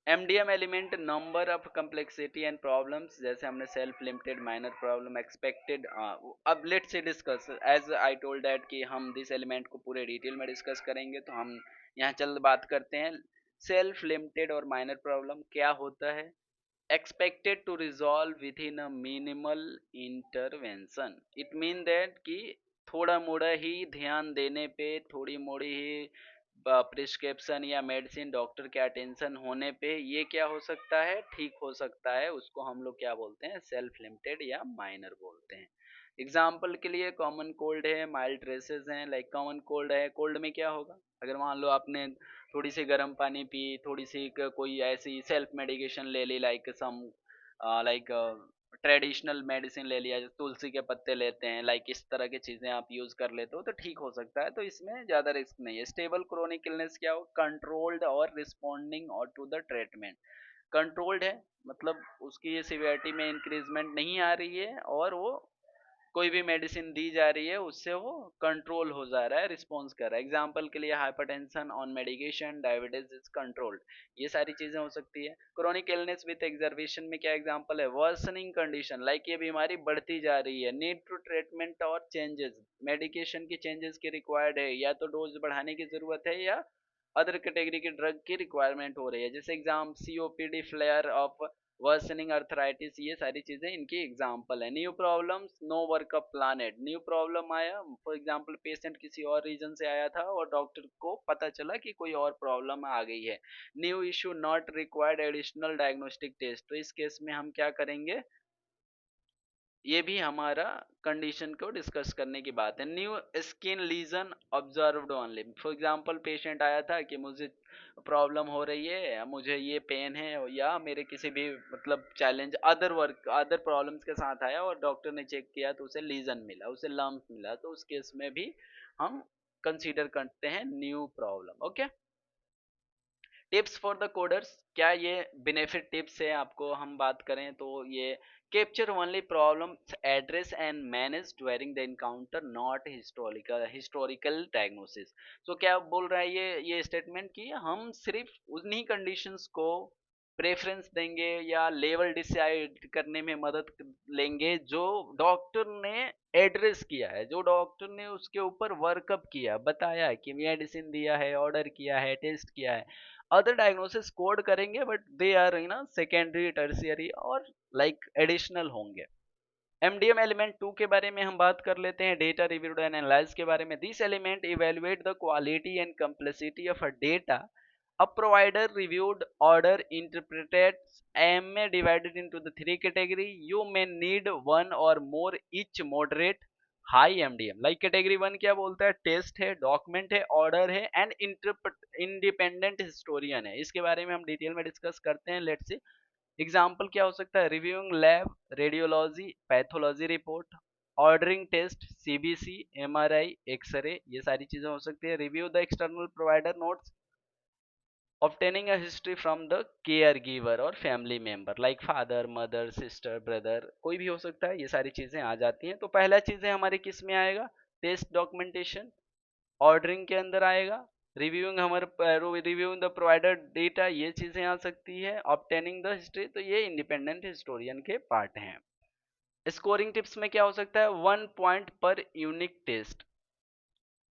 MDM element number of complexity and problems, जैसे हमने self limited, minor problem, expected. अब let's discuss, as I told that कि हम दिस एलिमेंट को पूरे डिटेल में डिस्कस करेंगे, तो हम यहाँ चल बात करते हैं। सेल्फ लिमिटेड और माइनर प्रॉब्लम क्या होता है, expected to resolve within a minimal intervention, it mean that कि थोड़ा मोड़ा ही ध्यान देने पे, थोड़ी मोड़ी ही प्रिस्क्रिप्शन या मेडिसिन डॉक्टर के अटेंशन होने पे ये क्या हो सकता है, ठीक हो सकता है, उसको हम लोग क्या बोलते हैं, सेल्फ लिमिटेड या माइनर बोलते हैं। एग्जाम्पल के लिए कॉमन कोल्ड है, माइल्ड ट्रेसेस हैं, लाइक कॉमन कोल्ड है, कोल्ड में क्या होगा, अगर मान लो आपने थोड़ी सी गर्म पानी पी, थोड़ी सी कोई ऐसी सेल्फ मेडिकेशन ले ली, like some like traditional medicine ले लिया, जैसे तुलसी के पत्ते लेते हैं, लाइक इस तरह की चीजें आप यूज कर लेते हो तो ठीक हो सकता है, तो इसमें ज्यादा रिस्क नहीं है। स्टेबल क्रोनिक इलनेस क्या हो, कंट्रोल्ड और रिस्पॉन्डिंग और टू द ट्रीटमेंट, कंट्रोल्ड है, मतलब उसकी सिवियरिटी में इंक्रीजमेंट नहीं आ रही है, और वो कोई भी मेडिसिन दी जा रही है उससे वो कंट्रोल हो जा रहा है, रिस्पॉन्स कर रहा है। एग्जाम्पल के लिए hypertension on medication, diabetes is controlled, ये सारी चीजें हो सकती है। क्रोनिक इलनेस विद एग्जर्वेशन में क्या एग्जाम्पल है, वर्सनिंग कंडीशन, लाइक ये बीमारी बढ़ती जा रही है, नीड टू ट्रीटमेंट और चेंजेस, मेडिकेशन की चेंजेस की रिक्वायर्ड है, या तो डोज बढ़ाने की जरूरत है या अदर कैटेगरी की ड्रग की रिक्वायरमेंट हो रही है, जैसे exam COPD, flare of worsening arthritis, ये सारी चीजें इनकी एग्जाम्पल है। New problems, no workup planned, new problem आया, फॉर एग्जाम्पल पेशेंट किसी और रीजन से आया था और डॉक्टर को पता चला कि कोई और प्रॉब्लम आ गई है। New issue not required additional diagnostic test, तो इस केस में हम क्या करेंगे, ये भी हमारा कंडीशन को डिस्कस करने की बात है। New skin lesion observed only, for example patient आया था कि मुझे प्रॉब्लम हो रही है, मुझे ये पेन है, या मेरे किसी भी मतलब चैलेंज अदर प्रॉब्लम्स के साथ आया और डॉक्टर ने चेक किया तो उसे लीजन मिला, उसे लम्प मिला, तो उस केस में भी हम कंसीडर करते हैं new problem. Okay. Tips for the coders, क्या ये बेनिफिट टिप्स है, आपको हम बात करें तो ये capture only problem address and manage during the encounter, not historical diagnosis. तो क्या बोल रहा है ये स्टेटमेंट कि हम सिर्फ उन्हीं कंडीशंस को प्रेफरेंस देंगे या लेवल डिसाइड करने में मदद लेंगे जो डॉक्टर ने एड्रेस किया है, जो डॉक्टर ने उसके ऊपर वर्कअप किया, बताया है कि मेडिसिन दिया है, ऑर्डर किया है, टेस्ट किया है। अदर डायग्नोसिस कोड करेंगे but they are secondary, tertiary और लाइक एडिशनल होंगे। एमडीएम एलिमेंट 2 के बारे में हम बात कर लेते हैं, डेटा रिव्यूड एंड एनालाइज के बारे में। This element evaluate the quality and complexity of a data a provider reviewed order interprets AMA divided into the three category, you may need one or more each moderate high MDM, like category 1 क्या बोलता है, test है, document है, order है and independent historian है, इसके बारे में हम डिटेल में डिस्कस करते हैं। लेट्स सी एग्जाम्पल क्या हो सकता है, reviewing lab, radiology, pathology report, ordering test, CBC, MRI, x ray, ये सारी चीजें हो सकती है। Review the external provider notes, obtaining a history from the care giver और family member like father mother sister brother, कोई भी हो सकता है, ये सारी चीजें आ जाती हैं। तो पहला चीजें हमारे किस में आएगा, टेस्ट डॉक्यूमेंटेशन, ऑर्डरिंग के अंदर आएगा, रिव्यूइंग हमारे रिव्यूइंग द प्रोवाइडर डेटा, ये चीजें आ सकती है, ऑब्टेनिंग द हिस्ट्री, तो ये इंडिपेंडेंट हिस्टोरियन के पार्ट हैं। स्कोरिंग टिप्स में क्या हो सकता है, 1 पॉइंट पर unique test,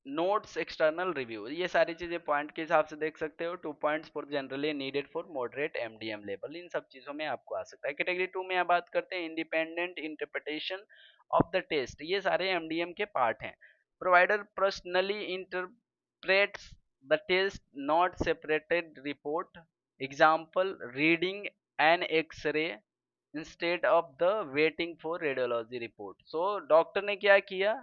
notes external review, ये सारी चीजें पॉइंट के हिसाब से देख सकते हो। 2 points for generally needed for moderate MDM level, इन सब चीजों में आपको आ सकता है। कैटेगरी 2 में आप बात करते हैं independent interpretation of the test, ये सारे एमडीएम के पार्ट हैं। Provider personally interprets the test, not separated report, example reading an x-ray instead of the waiting for radiology report. So doctor ने क्या किया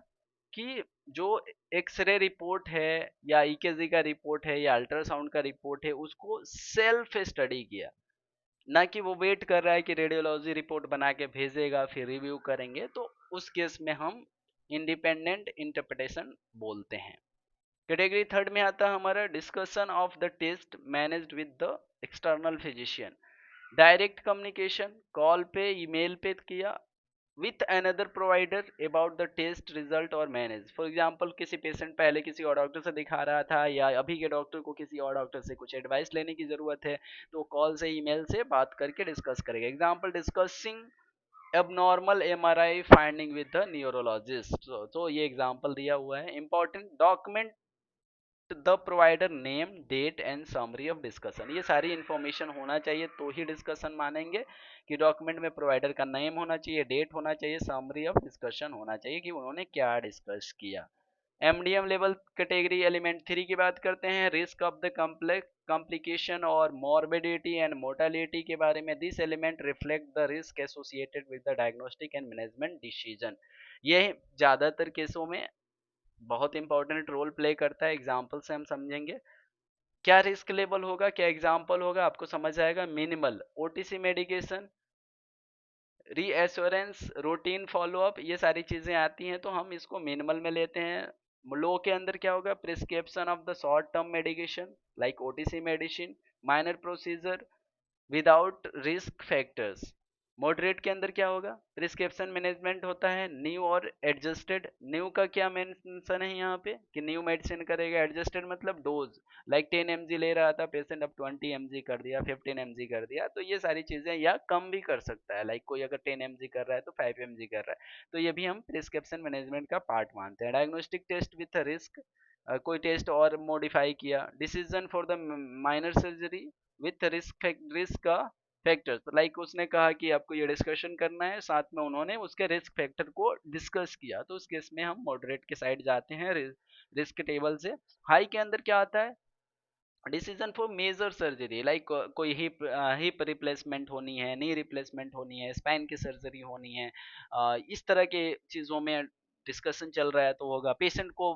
कि जो एक्सरे रिपोर्ट है या ईकेजी का रिपोर्ट है या अल्ट्रासाउंड का रिपोर्ट है, उसको सेल्फ स्टडी किया, ना कि वो वेट कर रहा है कि रेडियोलॉजी रिपोर्ट बना के भेजेगा फिर रिव्यू करेंगे। तो उस केस में हम इंडिपेंडेंट इंटरप्रिटेशन बोलते हैं। कैटेगरी थर्ड में आता है हमारा discussion of the test managed with the external physician, direct communication, call पे ईमेल पे किया with another provider about the test result or manage। For example किसी पेशेंट पहले किसी और डॉक्टर से दिखा रहा था या अभी के डॉक्टर को किसी और डॉक्टर से कुछ एडवाइस लेने की जरूरत है, तो कॉल से ईमेल से बात करके डिस्कस करेगा। Example discussing abnormal MRI finding with the neurologist। तो ये एग्जाम्पल दिया हुआ है। Important document the provider name date and summary of discussion, ये सारी इंफॉर्मेशन होना चाहिए तो ही डिस्कशन मानेंगे, कि डॉक्यूमेंट में प्रोवाइडर का नेम होना चाहिए, डेट होना चाहिए, समरी ऑफ डिस्कशन होना चाहिए कि उन्होंने क्या डिस्कस किया। एमडीएम लेवल कैटेगरी एलिमेंट 3 की बात करते हैं, risk of the complex complication और मॉर्बिडिटी एंड मोर्टालिटी के बारे में। This element reflect the risk associated with the diagnostic and management decision, ये ज्यादातर केसों में बहुत इंपॉर्टेंट रोल प्ले करता है। एग्जाम्पल से हम समझेंगे क्या रिस्क लेवल होगा, क्या एग्जाम्पल होगा, आपको समझ आएगा। Minimal OTC medication, reassurance, routine follow up, ये सारी चीजें आती हैं तो हम इसको मिनिमल में लेते हैं। लो के अंदर क्या होगा, prescription of the short term medication like OTC medicine, minor procedure without risk factors. Moderate के अंदर क्या होगा, प्रिस्क्रिप्शन मैनेजमेंट होता है, न्यू और एडजस्टेड। न्यू का क्या मेंशन है यहाँ पे कि न्यू मेडिसिन करेगा, एडजस्टेड मतलब डोज, लाइक 10 mg ले रहा था पेशेंट, अब 20 mg कर दिया, 15 mg कर दिया, तो ये सारी चीजें, या कम भी कर सकता है, लाइक कोई अगर 10 mg कर रहा है तो 5 mg कर रहा है, तो ये भी हम प्रिस्क्रिप्शन मैनेजमेंट का पार्ट मानते हैं। डायग्नोस्टिक टेस्ट विथ रिस्क, कोई टेस्ट और मॉडिफाई किया। Decision for the minor surgery with risk का फैक्टर्स, तो लाइक उसने कहा कि आपको ये डिस्कशन करना है, साथ में उन्होंने उसके रिस्क फैक्टर को डिस्कस किया, तो उस केस में हम मॉडरेट के साइड जाते हैं रिस्क टेबल से। हाई के अंदर क्या आता है, decision for major surgery like कोई हिप रिप्लेसमेंट होनी है, नी रिप्लेसमेंट होनी है, स्पाइन की सर्जरी होनी है, इस तरह के चीज़ों में डिस्कशन चल रहा है तो होगा। पेशेंट को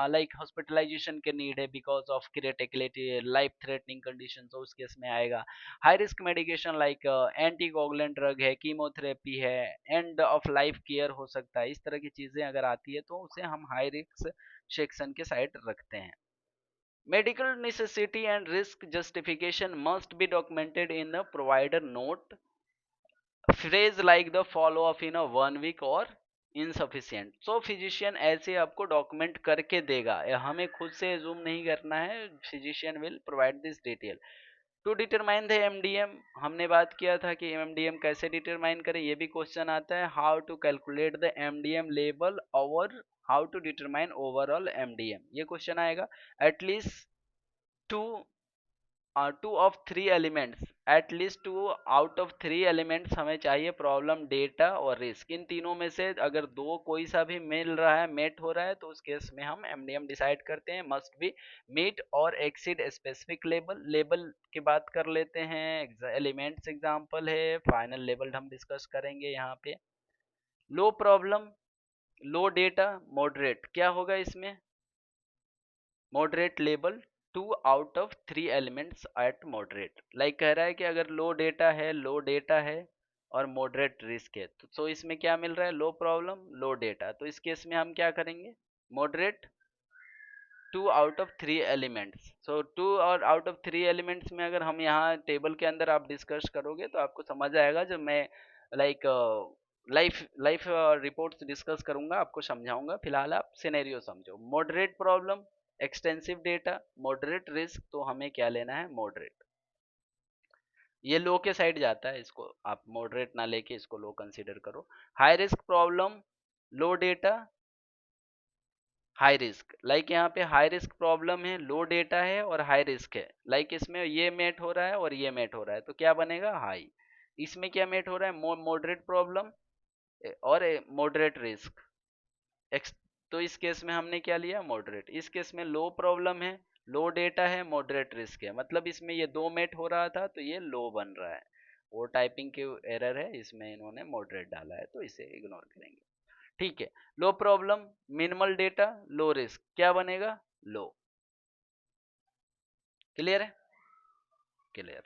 लाइक हॉस्पिटलाइजेशन के नीड है because of criticality, life threatening condition, तो उस केस में आएगा। High risk medication like anticoagulant drug है, कीमोथेरेपी है, एंड ऑफ लाइफ केयर हो सकता है, इस तरह की चीज़ें अगर आती है तो उसे हम हाई रिस्क सेक्शन के साइड रखते हैं। Medical necessity and risk justification must be documented in the provider note. Phrase like the follow up in a 1 week or insufficient। So physician ऐसे आपको डॉक्यूमेंट करके देगा, हमें खुद से जूम नहीं करना है, physician will provide this detail। To determine the MDM, हमने बात किया था कि एमडीएम कैसे डिटरमाइन करें, ये भी क्वेश्चन आता है। How to calculate the MDM level और how to determine overall MDM, ये क्वेश्चन आएगा। At least two two of three elements, at least 2 out of 3 elements हमें चाहिए, प्रॉब्लम डेटा और रिस्क, इन तीनों में से अगर दो कोई सा भी मिल रहा है, मेट हो रहा है, तो उस केस में हम एमडीएम डिसाइड करते हैं। मस्ट बी मीट और एक्सीड स्पेसिफिक लेवल, लेवल की बात कर लेते हैं, एलिमेंट्स एग्जांपल है, फाइनल लेवल हम डिस्कस करेंगे यहाँ पे। लो प्रॉब्लम, लो डेटा, मॉडरेट, क्या होगा इसमें, moderate level, 2 out of 3 elements eight moderate, like कह रहा है कि अगर लो डेटा है, लो डेटा है और मॉडरेट रिस्क है, तो इसमें क्या मिल रहा है, लो प्रॉब्लम लो डेटा, तो इस केस में हम क्या करेंगे, moderate two out of three elements. So two और आउट ऑफ थ्री एलिमेंट्स में अगर हम यहाँ टेबल के अंदर आप डिस्कस करोगे तो आपको समझ आएगा। जब मैं like life life reports discuss करूंगा आपको समझाऊंगा। फिलहाल आप सिनेरियो समझो। Moderate problem, extensive data, moderate risk, तो हमें क्या लेना है? मॉडरेट। ये लो के साइड जाता है, इसको आप मॉडरेट ना लेके इसको लो कंसीडर करो। हाई रिस्क प्रॉब्लम, लो डेटा, हाई रिस्क। लाइक यहाँ पे हाई रिस्क प्रॉब्लम है, लो डेटा है और हाई रिस्क है। लाइक इसमें ये मेट हो रहा है और ये मेट हो रहा है, तो क्या बनेगा? हाई। इसमें क्या मेट हो रहा है? मॉडरेट प्रॉब्लम और मॉडरेट रिस्क। एक्स, तो इस केस में हमने क्या लिया? मॉडरेट। इस केस में लो प्रॉब्लम है, लो डेटा है, मॉडरेट रिस्क है, मतलब इसमें ये दो मेट हो रहा था तो ये लो बन रहा है। वो टाइपिंग की एरर है, इसमें इन्होंने मॉडरेट डाला है तो इसे इग्नोर करेंगे। ठीक है। Low problem, minimal data, low risk, क्या बनेगा? लो। क्लियर है? क्लियर।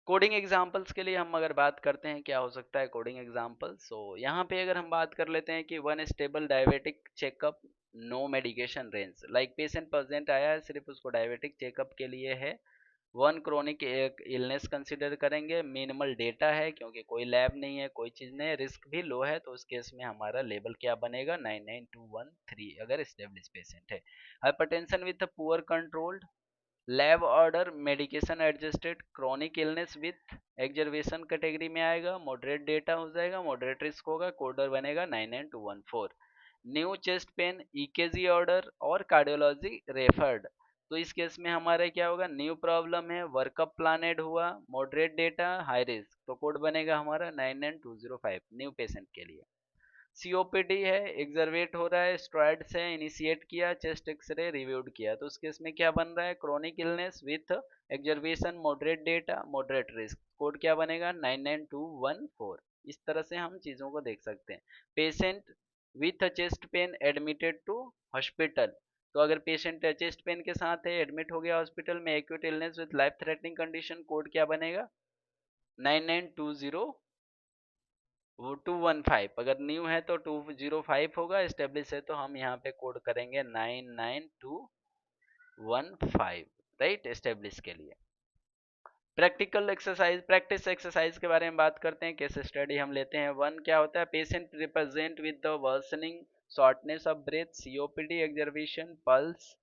कोडिंग एग्जांपल्स के लिए हम अगर बात करते हैं क्या हो सकता है कोडिंग एग्जांपल। सो यहाँ पे अगर हम बात कर लेते हैं कि one stable diabetic checkup, no medication range. Like patient present आया है, सिर्फ उसको डायबिटिक चेकअप के लिए है। वन क्रोनिक एक इलनेस कंसिडर करेंगे, मिनिमल डेटा है क्योंकि कोई लैब नहीं है, कोई चीज़ नहीं है, रिस्क भी लो है, तो उस केस में हमारा लेवल क्या बनेगा? 99213 अगर स्टेब्लिश पेशेंट है। Hypertension with poor controlled, lab order, medication adjusted, chronic illness with exacerbation category में आएगा, मॉडरेट डेटा हो जाएगा, मॉडरेट रिस्क होगा, कोडर बनेगा 99214। New chest pain, EKG order और कार्डियोलॉजी रेफर्ड, तो इस केस में हमारा क्या होगा? न्यू प्रॉब्लम है, वर्कअप प्लानेड हुआ, मॉडरेट डेटा, हाई रिस्क, तो कोड बनेगा हमारा 99205 न्यू पेशेंट के लिए। सीओपीडी है, एग्जर्वेट हो रहा है, स्ट्रॉइड से इनिशिएट किया, चेस्ट एक्सरे रिव्यूड किया, तो उसके इसमें क्या बन रहा है? Chronic illness with exacerbation, moderate data, moderate risk, code क्या बनेगा? 99214। इस तरह से हम चीज़ों को देख सकते हैं। Patient with chest pain admitted to hospital, तो अगर पेशेंट चेस्ट पेन के साथ है, एडमिट हो गया हॉस्पिटल में, acute illness with life threatening condition, code क्या बनेगा? 9920, वो 215। अगर न्यू है तो 205 होगा, एस्टेब्लिश है तो हम यहाँ पे कोड करेंगे 99215। राइट, एस्टेब्लिश के लिए। प्रैक्टिकल एक्सरसाइज, प्रैक्टिस एक्सरसाइज के बारे में बात करते हैं। केस स्टडी हम लेते हैं। वन क्या होता है? Patient represent with the worsening shortness of breath, COPD, exacerbation, pulse,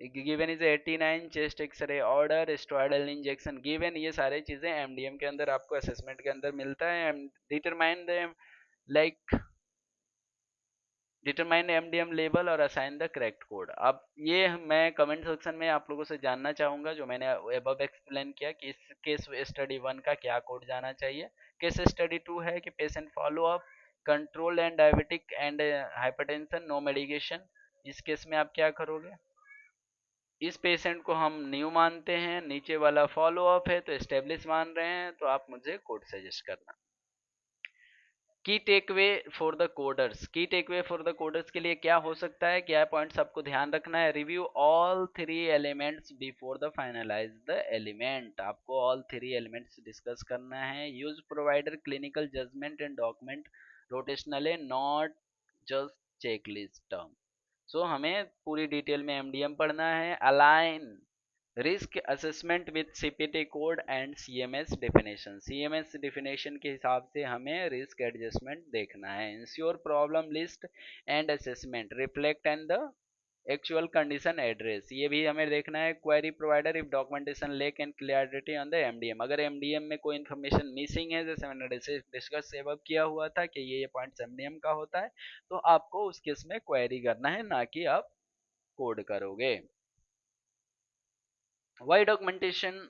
given is 89, chest X-ray order, steroidal injection given. ये सारी चीजें एमडीएम के अंदर आपको असेसमेंट के अंदर मिलता है। Determine the like determine MDM level और असाइन द करेक्ट कोड। अब ये मैं कमेंट सेक्शन में आप लोगों से जानना चाहूंगा, जो मैंने अबव एक्सप्लेन किया कि इस केस स्टडी वन का क्या कोड जाना चाहिए। केस स्टडी टू है कि patient follow up, control and diabetic and hypertension, no medication. इस केस में आप क्या करोगे? इस पेशेंट को हम न्यू मानते हैं, नीचे वाला फॉलो अप है तो एस्टेब्लिश मान रहे हैं, तो आप मुझे कोड सजेस्ट करना। की टेकवे फॉर द कोडर्स, की टेकवे फॉर द कोडर्स के लिए क्या हो सकता है? क्या पॉइंट्स आपको ध्यान रखना है? Review all three elements before the finalize the element, आपको ऑल थ्री एलिमेंट्स डिस्कस करना है। Use provider clinical judgement and document rotationally, not just checklist term. So हमें पूरी डिटेल में एमडीएम पढ़ना है। Align risk assessment with CPT code and CMS definition, CMS definition के हिसाब से हमें रिस्क एडजस्टमेंट देखना है। Ensure problem list and assessment reflect and the actual condition address, ये भी हमें देखना है। Query provider if documentation lake and clarity on the MDM, अगर एमडीएम में कोई इन्फॉर्मेशन मिसिंग है, जैसे मैंने डिस्कस सेव अप किया हुआ था कि ये पॉइंट्स एमडीएम का होता है, तो आपको उस केस में क्वेरी करना है, ना कि आप कोड करोगे। वाई डॉक्यूमेंटेशन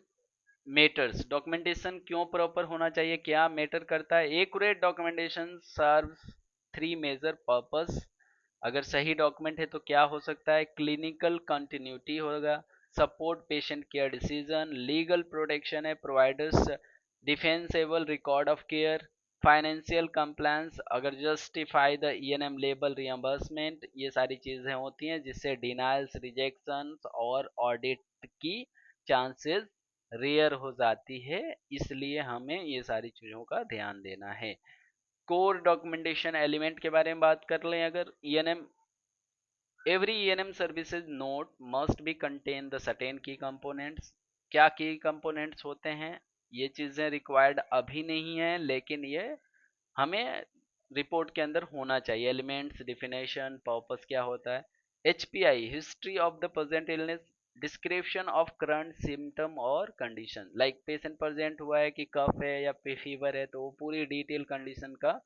मेटर्स, डॉक्यूमेंटेशन क्यों प्रॉपर होना चाहिए, क्या मैटर करता है? Accurate documentation serves three major purpose. अगर सही डॉक्यूमेंट है तो क्या हो सकता है? क्लिनिकल कंटिन्यूटी होगा, support patient care decision, legal protection है, providers defensible record of care, financial compliance, अगर जस्टिफाई द ईएनएम लेबल रियम्बर्समेंट, ये सारी चीजें होती हैं जिससे डिनाइल्स, रिजेक्शंस और ऑडिट की चांसेस रेयर हो जाती है, इसलिए हमें ये सारी चीजों का ध्यान देना है। कोर डॉक्यूमेंटेशन एलिमेंट के बारे में बात कर लें, अगर ENM every ENM services note must be contain the certain key components. क्या की कंपोनेंट्स होते हैं? ये चीजें रिक्वायर्ड अभी नहीं है, लेकिन ये हमें रिपोर्ट के अंदर होना चाहिए। एलिमेंट्स, डिफिनेशन, पर्पस क्या होता है। HPI, history of the present illness, description of current symptom और कंडीशन। लाइक पेशेंट प्रेजेंट हुआ है कि कफ है या फीवर है, तो वो पूरी डिटेल कंडीशन का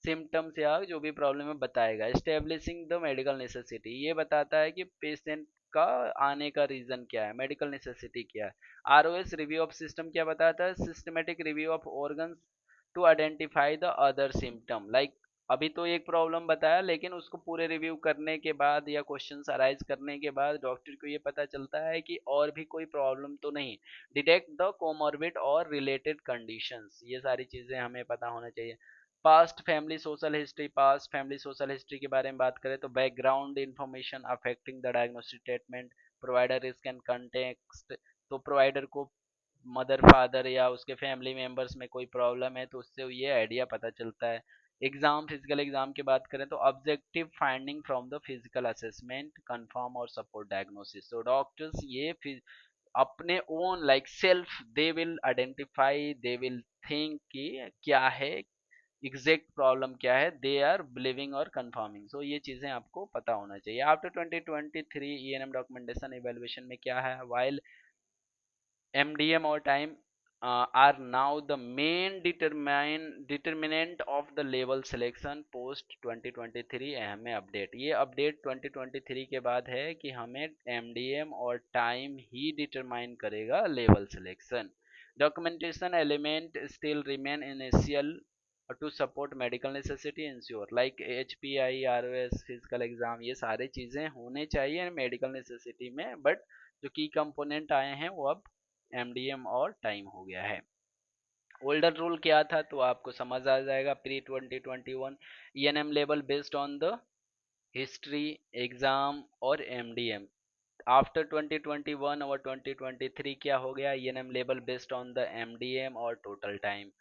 सिम्टम्स या जो भी प्रॉब्लम है बताएगा। एस्टेब्लिशिंग द मेडिकल नेसेसिटी, ये बताता है कि पेशेंट का आने का रीजन क्या है, मेडिकल नेसेसिटी क्या है। ROS, रिव्यू ऑफ सिस्टम, क्या बताता है? Systematic review of organs to identify the other symptom. Like अभी तो एक प्रॉब्लम बताया, लेकिन उसको पूरे रिव्यू करने के बाद या क्वेश्चंस अराइज करने के बाद डॉक्टर को ये पता चलता है कि और भी कोई प्रॉब्लम तो नहीं। डिटेक्ट द कोमॉर्बिड और रिलेटेड कंडीशंस, ये सारी चीजें हमें पता होना चाहिए। Past family social history, past family social history के बारे में बात करें तो background information affecting the diagnostic treatment, provider risk and context. तो प्रोवाइडर को मदर फादर या उसके फैमिली मेंबर्स में कोई प्रॉब्लम है तो उससे ये आइडिया पता चलता है। एग्जाम, फिजिकल एग्जाम की बात करें तो objective finding from the physical assessment, confirm और सपोर्ट डायग्नोसिस। तो डॉक्टर्स ये अपने own like self they will identify, they will think कि क्या है एग्जैक्ट प्रॉब्लम, क्या है, दे आर बिलीविंग और कंफर्मिंग। सो ये चीजें आपको पता होना चाहिए। आफ्टर 2023 ENM डॉक्यूमेंटेशन इवेल्युएशन में क्या है? While MDM or time are now the main determinant of the level selection post 2023 अहम है अपडेट। ये अपडेट 2023 के बाद है कि हमें MDM और टाइम ही डिटरमाइन करेगा level selection. Documentation element still remain initial to support medical necessity ensure, like HPI, ROS, physical exam, ये सारी चीजें होने चाहिए मेडिकल नेसेसिटी में, बट जो की कंपोनेंट आए हैं वो अब MDM और टाइम हो गया है। ओल्डर रूल क्या था तो आपको समझ आ जाएगा। Pre 2021 ENM level based on the history, exam और MDM। आफ्टर 2021 और 2023 क्या हो गया? ENM level based on the MDM और total time.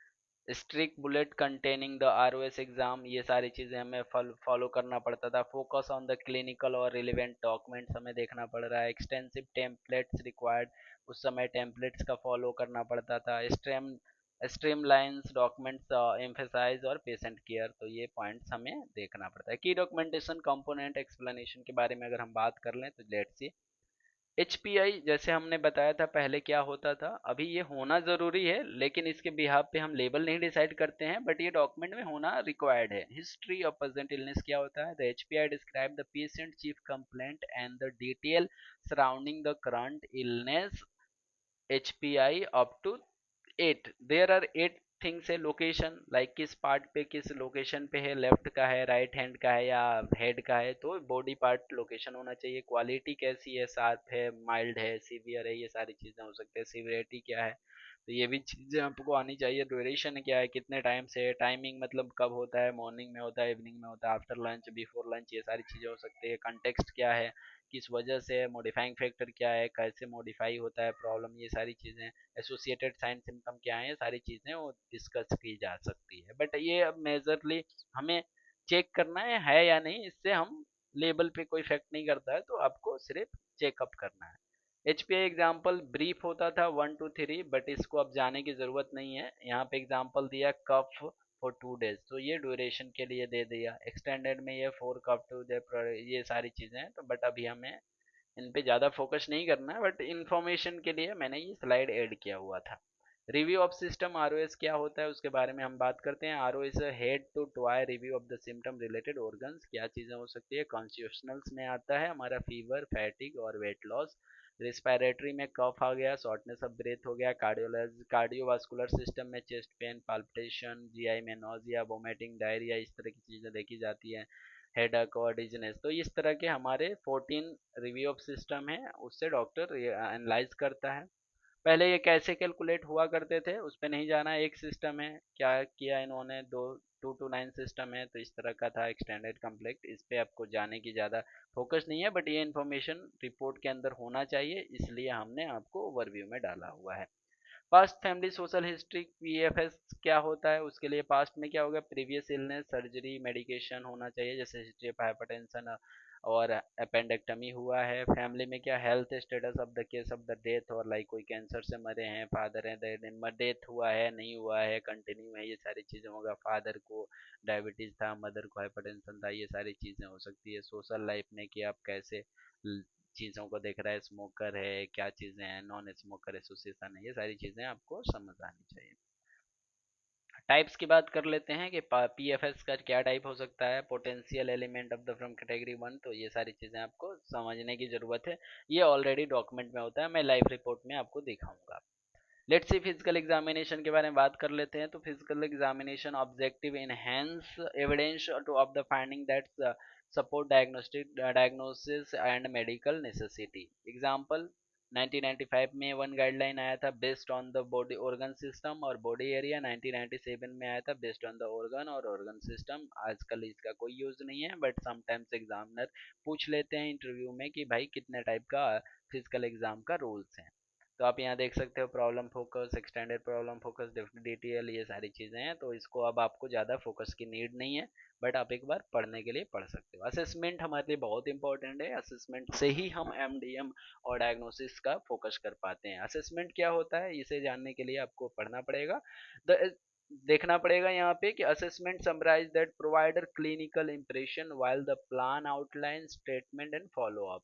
Strict bullet containing the ROS exam, ये सारी चीजें हमें फॉलो करना पड़ता था। फोकस ऑन द क्लिनिकल और रिलेवेंट डॉक्यूमेंट्स हमें देखना पड़ रहा है। एक्सटेंसिव टेम्पलेट्स रिक्वायर्ड, उस समय टेम्पलेट्स का फॉलो करना पड़ता था। स्ट्रीमलाइंस डॉक्यूमेंट्स एम्फेसाइज और पेशेंट केयर, तो ये पॉइंट्स हमें देखना पड़ता है। की डॉक्यूमेंटेशन कंपोनेंट एक्सप्लेनेशन के बारे में अगर हम बात कर लें तो लेट्स सी। HPI जैसे हमने बताया था पहले क्या होता था, अभी ये होना जरूरी है लेकिन इसके बिहाफ पे हम लेबल नहीं डिसाइड करते हैं, बट ये डॉक्यूमेंट में होना रिक्वायर्ड है। हिस्ट्री ऑफ प्रेजेंट इलनेस क्या होता है? The HPI describe the patient chief complaint and the detail surrounding the current illness. HPI up to 8, there are 8 things है। लोकेशन, लाइक किस पार्ट पे, किस लोकेशन पे है, लेफ्ट का है, राइट हैंड का है या हेड का है, तो बॉडी पार्ट लोकेशन होना चाहिए। क्वालिटी कैसी है, शार्प है, माइल्ड है, सीवियर है, ये सारी चीजें हो सकती है। सीवियरिटी क्या है, तो ये भी चीजें आपको आनी चाहिए। ड्यूरेशन क्या है, कितने टाइम से है, टाइमिंग मतलब कब होता है, मॉर्निंग में होता है, इवनिंग में होता है, आफ्टर लंच, बिफोर लंच, ये सारी चीजें हो सकती है। कंटेक्स्ट क्या है, किस वजह से, मॉडिफाइंग फैक्टर क्या है, कैसे मॉडिफाई होता है प्रॉब्लम, ये सारी चीजें। एसोसिएटेड साइन सिम्टम क्या है, सारी चीजें वो डिस्कस की जा सकती है। बट ये अब मेजरली हमें चेक करना है या नहीं, इससे हम लेबल पे कोई इफेक्ट नहीं करता है, तो आपको सिर्फ चेकअप करना है। HPI एग्जाम्पल ब्रीफ होता था 1 to 3, बट इसको अब जाने की जरूरत नहीं है। यहाँ पे एग्जाम्पल दिया कफ फॉर 2 days, तो ये ड्यूरेशन के लिए दे दिया। एक्सटेंडेड में ये 4 कप टू, ये सारी चीजें हैं, तो बट अभी हमें इन पे ज़्यादा फोकस नहीं करना है, बट इंफॉर्मेशन के लिए मैंने ये स्लाइड ऐड किया हुआ था। रिव्यू ऑफ सिस्टम ROS क्या होता है उसके बारे में हम बात करते हैं। ROS head to toe review of the symptom related organs, क्या चीज़ें हो सकती है। कॉन्स्टिट्यूशनल्स में आता है हमारा फीवर, फैटिक और वेट लॉस। रिस्पायरेटरी में कफ आ गया, शॉर्टनेस ऑफ ब्रेथ हो गया। कार्डियोलॉजी, कार्डियोवास्कुलर सिस्टम में चेस्ट पेन, पाल्पिटेशन। GI में नोजिया, वोमिटिंग, डायरिया, इस तरह की चीज़ें देखी जाती है। हेडक और डिजनेस, तो इस तरह के हमारे 14 रिव्यू ऑफ सिस्टम है, उससे डॉक्टर एनालाइज करता है। पहले ये कैसे कैलकुलेट हुआ करते थे उस पर नहीं जाना, एक सिस्टम है, क्या किया इन्होंने, 2 to 9 सिस्टम है, तो इस तरह का था एक्सटेंडेड कम्प्लेक्ट। इस पे आपको जाने की ज़्यादा फोकस नहीं है, बट ये इन्फॉर्मेशन रिपोर्ट के अंदर होना चाहिए, इसलिए हमने आपको ओवरव्यू में डाला हुआ है। Past family social history, PFS क्या होता है उसके लिए, पास्ट में क्या होगा, प्रीवियस इलनेस, सर्जरी, मेडिकेशन होना चाहिए, जैसे हिस्ट्री ऑफ हाइपरटेंशन, और अपेंडेक्टमी हुआ है, फैमिली में क्या health status of the case of the death, और लाइक कोई कैंसर से मरे हैं, फादर है, डेथ हुआ है नहीं हुआ है, कंटिन्यू है, ये सारी चीज़ें होगा, फादर को डायबिटीज था, मदर को हाइपरटेंशन था, ये सारी चीज़ें हो सकती है। सोशल लाइफ में कि आप कैसे चीज़ों को देख रहा है, स्मोकर है, क्या चीज़ें हैं, नॉन स्मोकर एसोसिएशन है, ये सारी चीज़ें आपको समझ आनी चाहिए। टाइप्स की बात कर लेते हैं कि पीएफएस का क्या टाइप हो सकता है, potential element of the from category one, तो ये सारी चीज़ें आपको समझने की ज़रूरत है। ये ऑलरेडी डॉक्यूमेंट में होता है, मैं लाइव रिपोर्ट में आपको दिखाऊंगा। लेट्स सी फिजिकल एग्जामिनेशन के बारे में बात कर लेते हैं। तो physical examination objective enhance evidence two of the finding that support diagnostic diagnosis and medical necessity. Example 1995 में वन गाइडलाइन आया था based on the body organ system और बॉडी एरिया, 1997 में आया था बेस्ड ऑन द ऑर्गन और organ system. आजकल इसका कोई यूज नहीं है, बट समटाइम्स एग्जामिनर पूछ लेते हैं इंटरव्यू में कि भाई कितने टाइप का फिजिकल एग्जाम का रूल्स हैं। तो आप यहाँ देख सकते हो problem focus, extended problem focus, detail, ये सारी चीज़ें हैं। तो इसको अब आपको ज़्यादा फोकस की नीड नहीं है, बट आप एक बार पढ़ने के लिए पढ़ सकते हो। असेसमेंट हमारे लिए बहुत इंपॉर्टेंट है, असेसमेंट से ही हम एमडीएम और डायग्नोसिस का फोकस कर पाते हैं। असेसमेंट क्या होता है, इसे जानने के लिए आपको पढ़ना पड़ेगा। द देखना पड़ेगा यहाँ पे कि assessment summarize that provider clinical impression while the plan outline statement and follow up.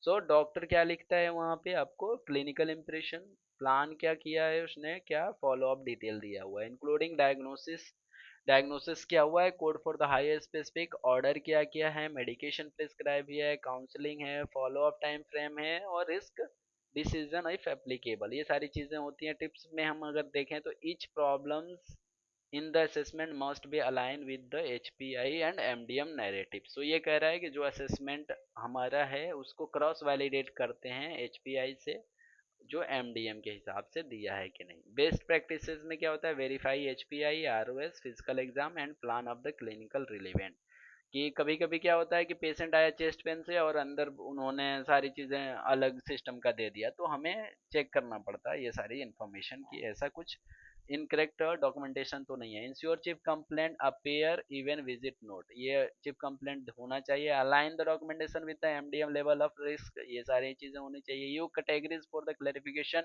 So doctor क्या लिखता है वहाँ पे, आपको क्लिनिकल इंप्रेशन, प्लान क्या किया है उसने, क्या फॉलो अप डिटेल दिया हुआ है, इंक्लूडिंग डायग्नोसिस, डायग्नोसिस क्या हुआ है, code for the higher specific, order क्या किया है, मेडिकेशन प्रिस्क्राइब किया है, काउंसलिंग है, फॉलो अप टाइम फ्रेम है, और रिस्क डिसीजन इफ एप्लीकेबल, ये सारी चीजें होती हैं। टिप्स में हम अगर देखें तो each problems in the assessment must be align with the HPI and MDM narrative. So ये कह रहा है कि जो असेसमेंट हमारा है उसको क्रॉस वैलिडेट करते हैं एचपीआई से, जो एमडीएम के हिसाब से दिया है कि नहीं। बेस्ट प्रैक्टिसेस में क्या होता है, verify एचपीआई, ROS, physical exam and plan of the clinical relevant. कि कभी कभी क्या होता है कि पेशेंट आया चेस्ट पेन से और अंदर उन्होंने सारी चीज़ें अलग सिस्टम का दे दिया, तो हमें चेक करना पड़ता है ये सारी इन्फॉर्मेशन की ऐसा कुछ इनकरेक्ट डॉक्यूमेंटेशन तो नहीं है। Ensure chip complaint appear even visit note, ये चिप कंप्लेंट होना चाहिए। Align the documentation with the MDM level of risk, ये सारी चीज़ें होनी चाहिए। You categories for the clarification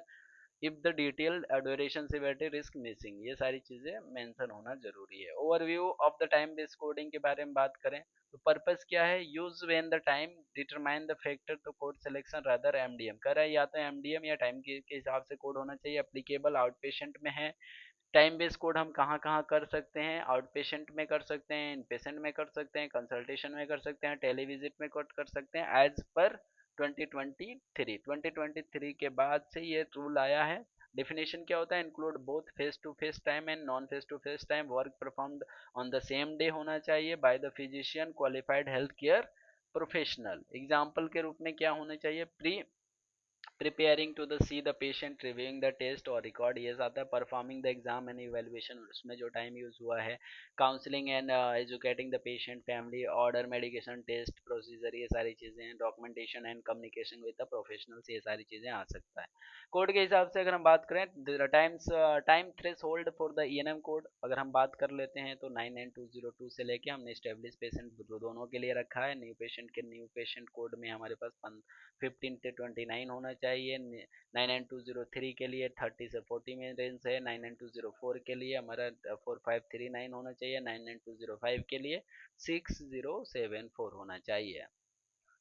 if the detailed duration severity risk missing, ये सारी चीजें मेंशन होना जरूरी है। Overview of the time based coding के बारे में बात करें तो पर्पस क्या है, use when the time determine the factor to code selection rather MDM, कर रहा है या तो एमडीएम या टाइम के हिसाब से कोड होना चाहिए। एप्लीकेबल आउट पेशेंट में है, टाइम बेस्ड कोड हम कहाँ कहाँ कर सकते हैं, आउट पेशेंट में कर सकते हैं, इन पेशेंट में कर सकते हैं, कंसल्टेशन में कर सकते हैं, टेलीविजिट में कोड कर सकते हैं, एज पर 2023 के बाद से ये रूल आया है। डेफिनेशन क्या होता है, include both face to face time and non face to face time, work performed on the same day होना चाहिए by the physician qualified health care professional. Example के रूप में क्या होना चाहिए, pre preparing to the see the patient, reviewing the test और record, ये आता है performing the exam and evaluation, उसमें जो टाइम यूज हुआ है, counselling and educating the patient family, order medication test procedure, ये सारी चीजें हैं। Documentation and communication with the professionals, ये सारी चीजें आ सकता है। कोड के हिसाब से अगर हम बात करें times time threshold for the ENM code, अगर हम बात कर लेते हैं तो 99202 से लेके हमने स्टेब्लिश पेशेंट दोनों के लिए रखा है। न्यू पेशेंट के न्यू पेशेंट कोड में हमारे पास 15 से 29 होना चाहिए। 99203 के लिए 30 से 40 में रेंज है। 99204 के लिए हमारा 4539 होना चाहिए। 99205 के लिए 6074 होना चाहिए।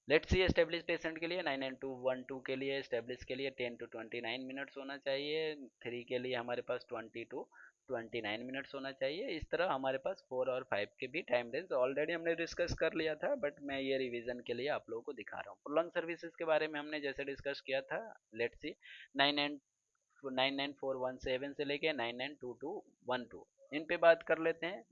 लेट्स सी एस्टेब्लिश पेशेंट के लिए 99212 के लिए एस्टेब्लिश के लिए 10 to 29 मिनट्स होना चाहिए। 3 के लिए हमारे पास 20 to 29 मिनट्स होना चाहिए। इस तरह हमारे पास 4 और 5 के भी टाइम रेंज ऑलरेडी हमने डिस्कस कर लिया था, बट मैं ये रिवीजन के लिए आप लोगों को दिखा रहा हूँ। प्रोलॉन्ग सर्विसेज के बारे में हमने जैसे डिस्कस किया था, लेट्स सी 99417 से लेके 99212, इन पे बात कर लेते हैं।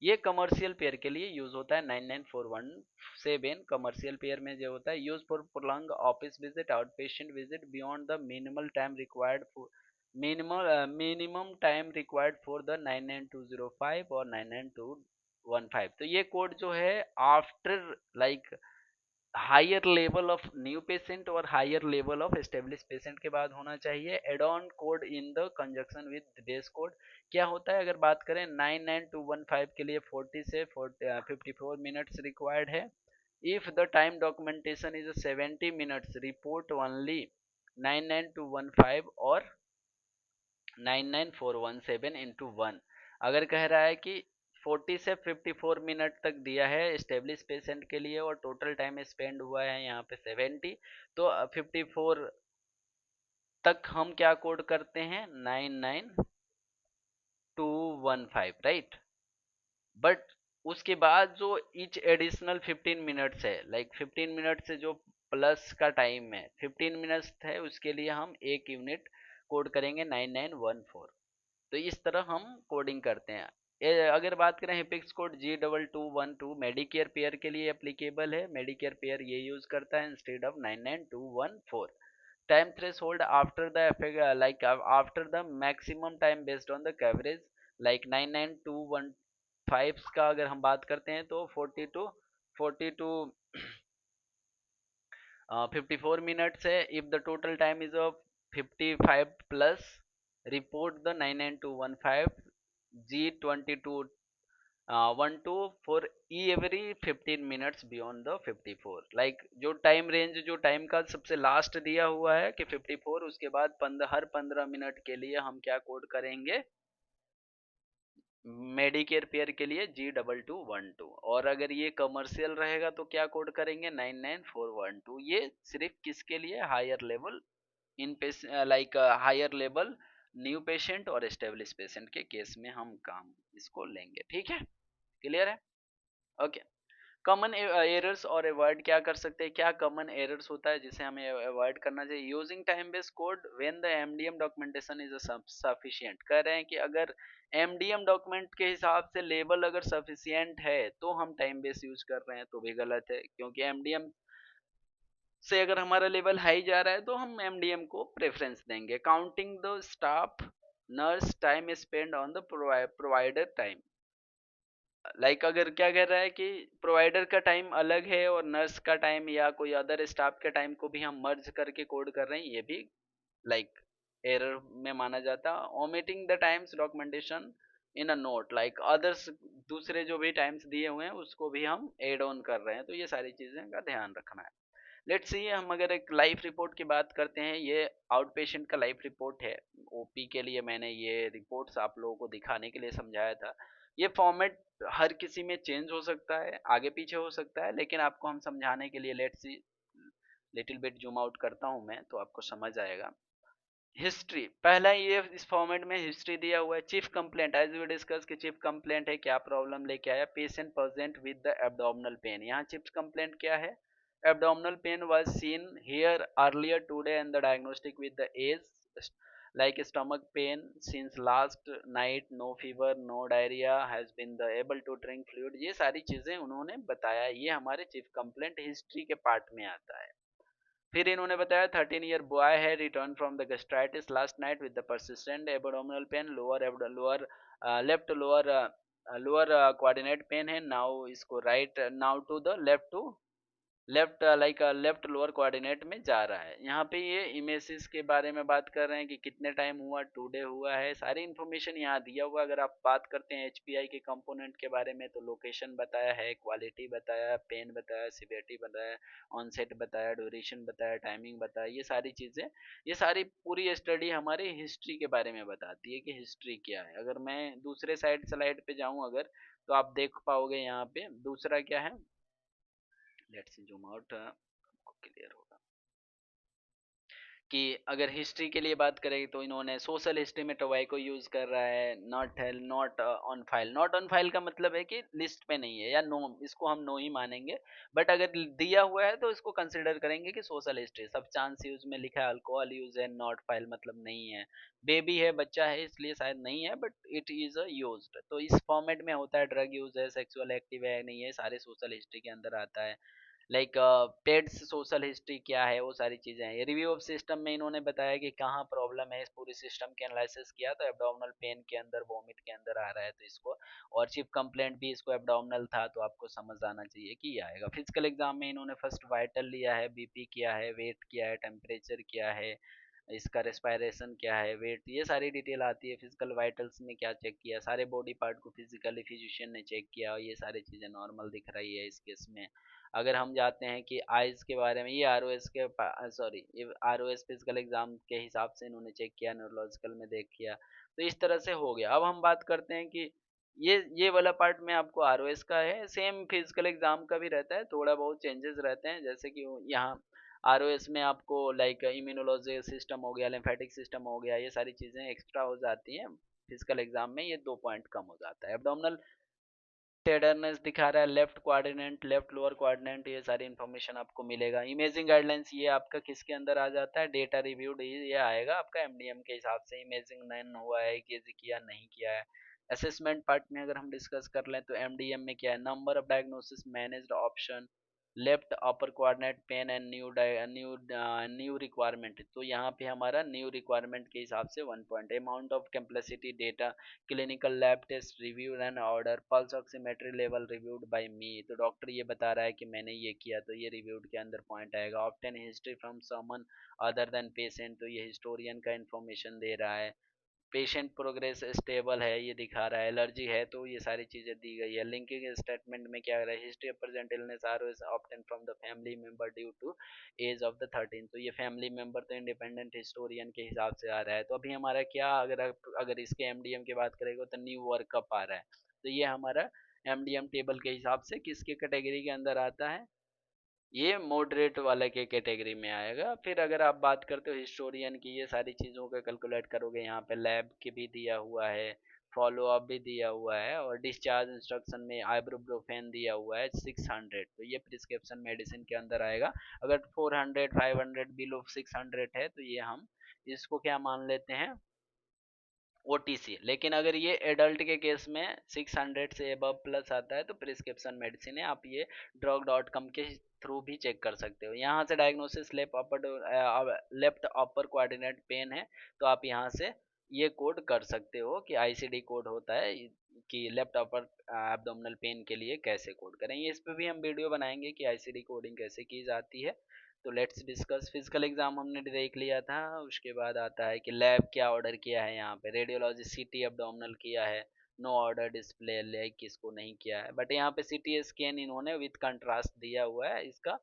ये कमर्शियल पेयर के लिए यूज होता है। 99417 कमर्शियल पेयर में जो होता है, use for prolong office visit, out patient visit beyond the minimal time required for minimum time required for the 99205 और 99215। तो ये कोड जो है after like higher level of new patient और higher level of establish patient के बाद होना चाहिए। Add on code in the conjunction with base code क्या होता है, अगर बात करें 99215 के लिए 40 से 54 मिनट्स रिक्वायर्ड है। If the time documentation is 70 minutes, report only 99215 or 99417 into 1। अगर कह रहा है कि 40 से 54 मिनट तक दिया है एस्टेब्लिश पेशेंट के लिए और टोटल टाइम स्पेंड हुआ है यहाँ पे 70, तो 54 तक हम क्या कोड करते हैं 99215, राइट। बट उसके बाद जो ईच एडिशनल 15 मिनट्स है, लाइक 15 मिनट से जो प्लस का टाइम है 15 मिनट्स है, उसके लिए हम एक यूनिट कोड करेंगे 9914। तो इस तरह हम कोडिंग करते हैं। अगर बात करें हिपिक्स कोड G2212 मेडिकेयर पेयर के लिए एप्लीकेबल है, मेडिकेयर पेयर ये यूज करता है instead of 99214। Time threshold after the like after the maximum time based on the coverage, like 99215 का अगर हम बात करते हैं तो 42 54 मिनट्स है। If the total time is of 55 plus, report the 99215 G22 12 for every 15 minutes beyond the 54। Like जो time range जो टाइम का सबसे लास्ट दिया हुआ है कि 54, उसके बाद हर 15 मिनट के लिए हम क्या कोड करेंगे मेडिकेयर पेयर के लिए G2212। और अगर ये कमर्शियल रहेगा तो क्या कोड करेंगे 99412। ये सिर्फ किसके लिए, higher level in like higher level new patient और एस्टेब्लिश पेशेंट के केस में हम काम इसको लेंगे। ठीक है, क्लियर है, ओके। कॉमन एरर्स और अवॉइड क्या कर सकते हैं, क्या कॉमन एरर्स होता है जिसे हमें अवॉइड करना चाहिए। Using time based code when the MDM documentation is sufficient, कह रहे हैं कि अगर एमडीएम डॉक्यूमेंट के हिसाब से लेवल अगर सफिशिएंट है तो हम टाइम बेस्ड यूज कर रहे हैं तो भी गलत है, क्योंकि एमडीएम से अगर हमारा लेवल हाई जा रहा है तो हम एमडीएम को प्रेफरेंस देंगे। Counting the staff nurse time spend on the provider time, like अगर क्या कह रहा है कि प्रोवाइडर का टाइम अलग है और नर्स का टाइम या कोई अदर स्टाफ के टाइम को भी हम मर्ज करके कोड कर रहे हैं, ये भी लाइक एरर में माना जाता है। Omitting the times documentation in a note, like others दूसरे जो भी टाइम्स दिए हुए हैं उसको भी हम एड ऑन कर रहे हैं, तो ये सारी चीजें का ध्यान रखना है। लेट्स सी, हम अगर एक लाइफ रिपोर्ट की बात करते हैं, ये आउट पेशेंट का लाइफ रिपोर्ट है। ओपी के लिए मैंने ये रिपोर्ट्स आप लोगों को दिखाने के लिए समझाया था। ये फॉर्मेट हर किसी में चेंज हो सकता है, आगे पीछे हो सकता है, लेकिन आपको हम समझाने के लिए let's see little bit zoom out करता हूं मैं तो आपको समझ आएगा। हिस्ट्री पहला, ये इस फॉर्मेट में हिस्ट्री दिया हुआ है। Chief complaint, as we discuss कि चीफ कंप्लेंट है, क्या प्रॉब्लम लेके आया, patient present with the abdominal pain. यहाँ चीफ कंप्लेंट क्या है, abdominal pain was seen here earlier today and the diagnostic with the as like stomach pain since last night, no fever, no diarrhea, has been the able to drink fluid। ये सारी चीजें उन्होंने बताया, ये हमारे chief complaint history के part में आता है। फिर इन्होंने बताया 13 ईयर बॉय है return from the gastritis last night with the persistent abdominal pain, lower left lower coordinate pain है। नाउ इसको right now to the left like left lower coordinate में जा रहा है। यहाँ पे ये इमेसिस के बारे में बात कर रहे हैं कि कितने टाइम हुआ, टुडे हुआ है, सारी इन्फॉर्मेशन यहाँ दिया हुआ। अगर आप बात करते हैं एचपीआई के कंपोनेंट के बारे में तो लोकेशन बताया है, क्वालिटी बताया, पेन बताया, सिवियरिटी बताया, ऑनसेट बताया, ड्यूरेशन बताया, टाइमिंग बताया, ये सारी चीजें, ये सारी पूरी स्टडी हमारी हिस्ट्री के बारे में बताती है कि हिस्ट्री क्या है। अगर मैं दूसरे साइड स्लाइड पे जाऊं अगर, तो आप देख पाओगे यहाँ पे दूसरा क्या है। लेट्स जूम आउट, आपको क्लियर होगा कि अगर हिस्ट्री के लिए बात करें तो इन्होंने सोशल हिस्ट्री में टोबाई को यूज कर रहा है। Not on file, not on file का मतलब है कि लिस्ट पे नहीं है या नो, इसको हम नो ही मानेंगे। बट अगर दिया हुआ है तो इसको कंसिडर करेंगे कि सोशल हिस्ट्री। सब चांस यूज में लिखा है अल्कोहल यूज है, नॉट फाइल मतलब नहीं है। बेबी है, बच्चा है, इसलिए शायद नहीं है, बट इट इज यूज्ड। तो इस फॉर्मेट में होता है, ड्रग यूज है, सेक्सुअल एक्टिव है नहीं है, सारे सोशल हिस्ट्री के अंदर आता है। लाइक पेड्स सोशल हिस्ट्री क्या है, वो सारी चीजें हैं। रिव्यू ऑफ सिस्टम में इन्होंने बताया कि कहाँ प्रॉब्लम है, इस पूरी सिस्टम के एनालिसिस किया तो एब्डोमिनल पेन के अंदर, वोमिट के अंदर आ रहा है तो इसको, और चीफ कंप्लेंट भी इसको एब्डोमिनल था तो आपको समझ आना चाहिए कि ये आएगा। फिजिकल एग्जाम में इन्होंने फर्स्ट वाइटल लिया है, बीपी किया है, वेट किया है, टेम्परेचर किया है, इसका रेस्पिरेशन क्या है, वेट, ये सारी डिटेल आती है। फिजिकल वाइटल्स में क्या चेक किया, सारे बॉडी पार्ट को फिजिकली फिजिशियन ने चेक किया और ये सारी चीज़ें नॉर्मल दिख रही है इस केस में। अगर हम जाते हैं कि आइज़ के बारे में, ये आरओएस के सॉरी ये आरओएस फिजिकल एग्जाम के हिसाब से इन्होंने चेक किया, न्यूरोलॉजिकल में देख किया, तो इस तरह से हो गया। अब हम बात करते हैं कि ये वाला पार्ट में आपको आरओएस का है, सेम फिजिकल एग्जाम का भी रहता है, थोड़ा बहुत चेंजेस रहते हैं। जैसे कि यहाँ आरओएस में आपको लाइक इम्यूनोलॉजी सिस्टम हो गया, लिम्फेटिक सिस्टम हो गया, ये सारी चीज़ें एक्स्ट्रा हो जाती हैं। फिजिकल एग्जाम में ये 2 पॉइंट कम हो जाता है। एब्डोमिनल टेडरनेस दिखा रहा है, left quadrant, left lower quadrant, ये सारी इन्फॉर्मेशन आपको मिलेगा। इमेजिंग गाइडलाइंस ये आपका किसके अंदर आ जाता है, डेटा रिव्यूड, ये आएगा आपका एमडीएम के हिसाब से। इमेजिंग नैन हुआ है कि किया नहीं किया है। असेसमेंट पार्ट में अगर हम डिस्कस कर लें तो एमडीएम में क्या है, number of diagnosis managed option, left upper coordinate pain and new requirement, तो यहाँ पे हमारा न्यू रिक्वायरमेंट के हिसाब से 1 point. Amount of complexity data, clinical lab test reviewed and order, pulse oximetry level reviewed by me, तो doctor ये बता रहा है कि मैंने ये किया, तो ये रिव्यूड के अंदर पॉइंट आएगा। Obtain history from someone other than patient, तो ये हिस्टोरियन का इंफॉर्मेशन दे रहा है। पेशेंट प्रोग्रेस स्टेबल है ये दिखा रहा है, एलर्जी है तो ये सारी चीज़ें दी गई है। लिंकिंग स्टेटमेंट में क्या हो रहा है, history of present illness are is obtain from the family member due to age of the 13, तो ये फैमिली मेंबर तो इंडिपेंडेंट हिस्टोरियन के हिसाब से आ रहा है। तो अभी हमारा क्या, अगर इसके एमडीएम की बात करेंगे तो न्यू वर्कअप आ रहा है, तो ये हमारा एमडीएम टेबल के हिसाब से किसके कैटेगरी के अंदर आता है, ये मॉडरेट वाले के कैटेगरी में आएगा। फिर अगर आप बात करते हो हिस्टोरियन की, ये सारी चीज़ों का कैलकुलेट करोगे, यहाँ पे लैब की भी दिया हुआ है, फॉलो अप भी दिया हुआ है, और डिस्चार्ज इंस्ट्रक्शन में आइब्रोप्रोफेन दिया हुआ है 600, तो ये प्रिस्क्रिप्शन मेडिसिन के अंदर आएगा। अगर 400 500 बिलो 600 है तो ये हम इसको क्या मान लेते हैं, ओटीसी। लेकिन अगर ये एडल्ट के केस में 600 से अबव प्लस आता है तो प्रिस्क्रिप्शन मेडिसिन है, आप ये drug.com के थ्रू भी चेक कर सकते हो। यहाँ से diagnosis left upper coordinate pain है, तो आप यहाँ से ये कोड कर सकते हो कि आईसीडी कोड होता है कि लेफ्ट अपर एब्डोमिनल पेन के लिए कैसे कोड करेंगे। इस पे भी हम वीडियो बनाएंगे कि आईसीडी कोडिंग कैसे की जाती है। तो लेट्स डिस्कस। फिजिकल एग्जाम हमने देख लिया था, उसके बाद आता है कि लैब क्या ऑर्डर किया है। यहाँ पे रेडियोलॉजी सीटी एब्डोमिनल किया है, नो ऑर्डर डिस्प्ले लेग किसको नहीं किया है, बट यहाँ पे सीटी स्कैन इन्होंने विद कंट्रास्ट दिया हुआ है, इसका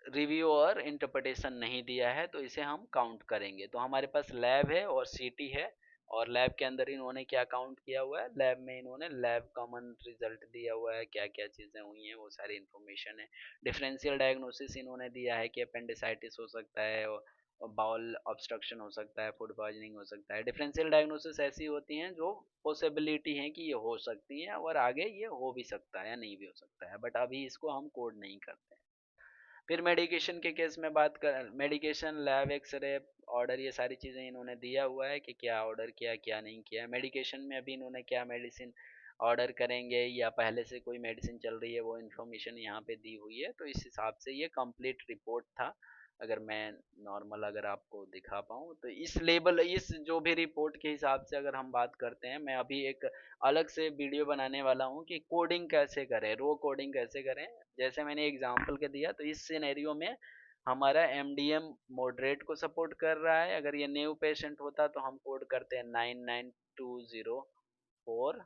रिव्यू और इंटरप्रिटेशन नहीं दिया है, तो इसे हम काउंट करेंगे। तो हमारे पास लैब है और सीटी है, और लैब के अंदर इन्होंने क्या काउंट किया हुआ है, लैब में इन्होंने लैब कॉमन रिजल्ट दिया हुआ है, क्या क्या चीज़ें हुई हैं वो सारी इन्फॉर्मेशन है। डिफरेंशियल डायग्नोसिस इन्होंने दिया है कि अपेंडिसाइटिस हो सकता है, और बाउल ऑब्स्ट्रक्शन हो सकता है, फूड पॉइजनिंग हो सकता है। डिफरेंशियल डायग्नोसिस ऐसी होती हैं जो पॉसिबिलिटी है कि ये हो सकती हैं, और आगे ये हो भी सकता है या नहीं भी हो सकता है, बट अभी इसको हम कोड नहीं करते हैं। फिर मेडिकेशन के केस में बात कर, मेडिकेशन लैब एक्सरे ऑर्डर, ये सारी चीज़ें इन्होंने दिया हुआ है कि क्या ऑर्डर किया क्या नहीं किया। मेडिकेशन में अभी इन्होंने क्या मेडिसिन ऑर्डर करेंगे या पहले से कोई मेडिसिन चल रही है वो इन्फॉर्मेशन यहाँ पे दी हुई है। तो इस हिसाब से ये कंप्लीट रिपोर्ट था। अगर मैं नॉर्मल अगर आपको दिखा पाऊँ तो इस लेबल, इस जो भी रिपोर्ट के हिसाब से अगर हम बात करते हैं, मैं अभी एक अलग से वीडियो बनाने वाला हूँ कि कोडिंग कैसे करें, रो कोडिंग कैसे करें। जैसे मैंने एग्जांपल के दिया, तो इस सिनेरियो में हमारा एमडीएम मॉडरेट को सपोर्ट कर रहा है। अगर ये न्यू पेशेंट होता तो हम कोड करते हैं 99204।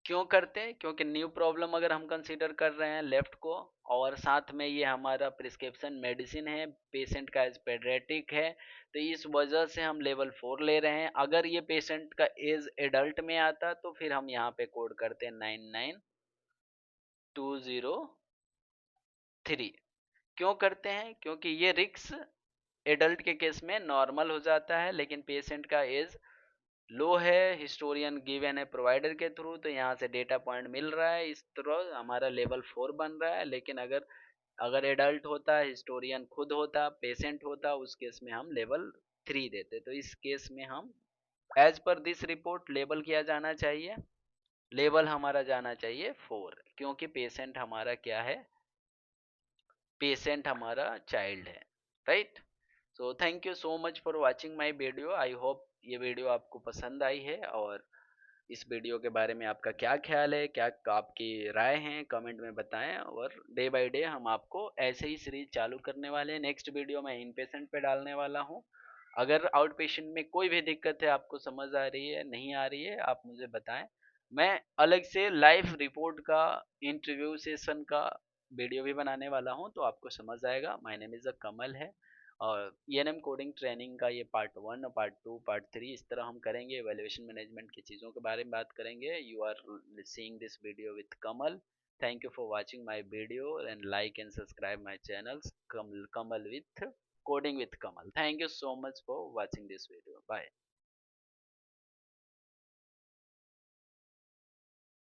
क्यों करते हैं, क्योंकि न्यू प्रॉब्लम अगर हम कंसीडर कर रहे हैं लेफ्ट को, और साथ में ये हमारा प्रिस्क्रिप्शन मेडिसिन है, पेशेंट का एज पेडियाट्रिक है, तो इस वजह से हम लेवल 4 ले रहे हैं। अगर ये पेशेंट का एज एडल्ट में आता तो फिर हम यहाँ पे कोड करते हैं 99203। क्यों करते हैं, क्योंकि ये रिस्क एडल्ट के केस में नॉर्मल हो जाता है, लेकिन पेशेंट का एज लो है, हिस्टोरियन गिवन है प्रोवाइडर के थ्रू, तो यहाँ से डेटा पॉइंट मिल रहा है, इस तरह हमारा लेवल 4 बन रहा है। लेकिन अगर अगर एडल्ट होता, हिस्टोरियन खुद होता, पेशेंट होता, उस केस में हम लेवल 3 देते। तो इस केस में हम as per this report label किया जाना चाहिए, लेबल हमारा जाना चाहिए 4, क्योंकि पेशेंट हमारा क्या है, पेशेंट हमारा चाइल्ड है, right. So thank you so much for watching my video. I hope ये वीडियो आपको पसंद आई है, और इस वीडियो के बारे में आपका क्या ख्याल है, क्या आपकी राय है, कमेंट में बताएं। और डे बाय डे हम आपको ऐसे ही सीरीज चालू करने वाले हैं। नेक्स्ट वीडियो मैं इन पेशेंट पे डालने वाला हूँ। अगर आउट पेशेंट में कोई भी दिक्कत है, आपको समझ आ रही है नहीं आ रही है, आप मुझे बताएं। मैं अलग से लाइव रिपोर्ट का, इंटरव्यू सेशन का वीडियो भी बनाने वाला हूं, तो आपको समझ आएगा। माय नेम इज कमल है। और ईएनएम कोडिंग ट्रेनिंग का ये पार्ट 1, पार्ट 2, पार्ट 3 इस तरह हम करेंगे। एवेल्युएशन मैनेजमेंट की चीज़ों के बारे में बात करेंगे। You are seeing this video with Kamal. Thank you for watching my video and like and subscribe my channels Kamal with coding with Kamal. Thank you so much for watching this video. Bye.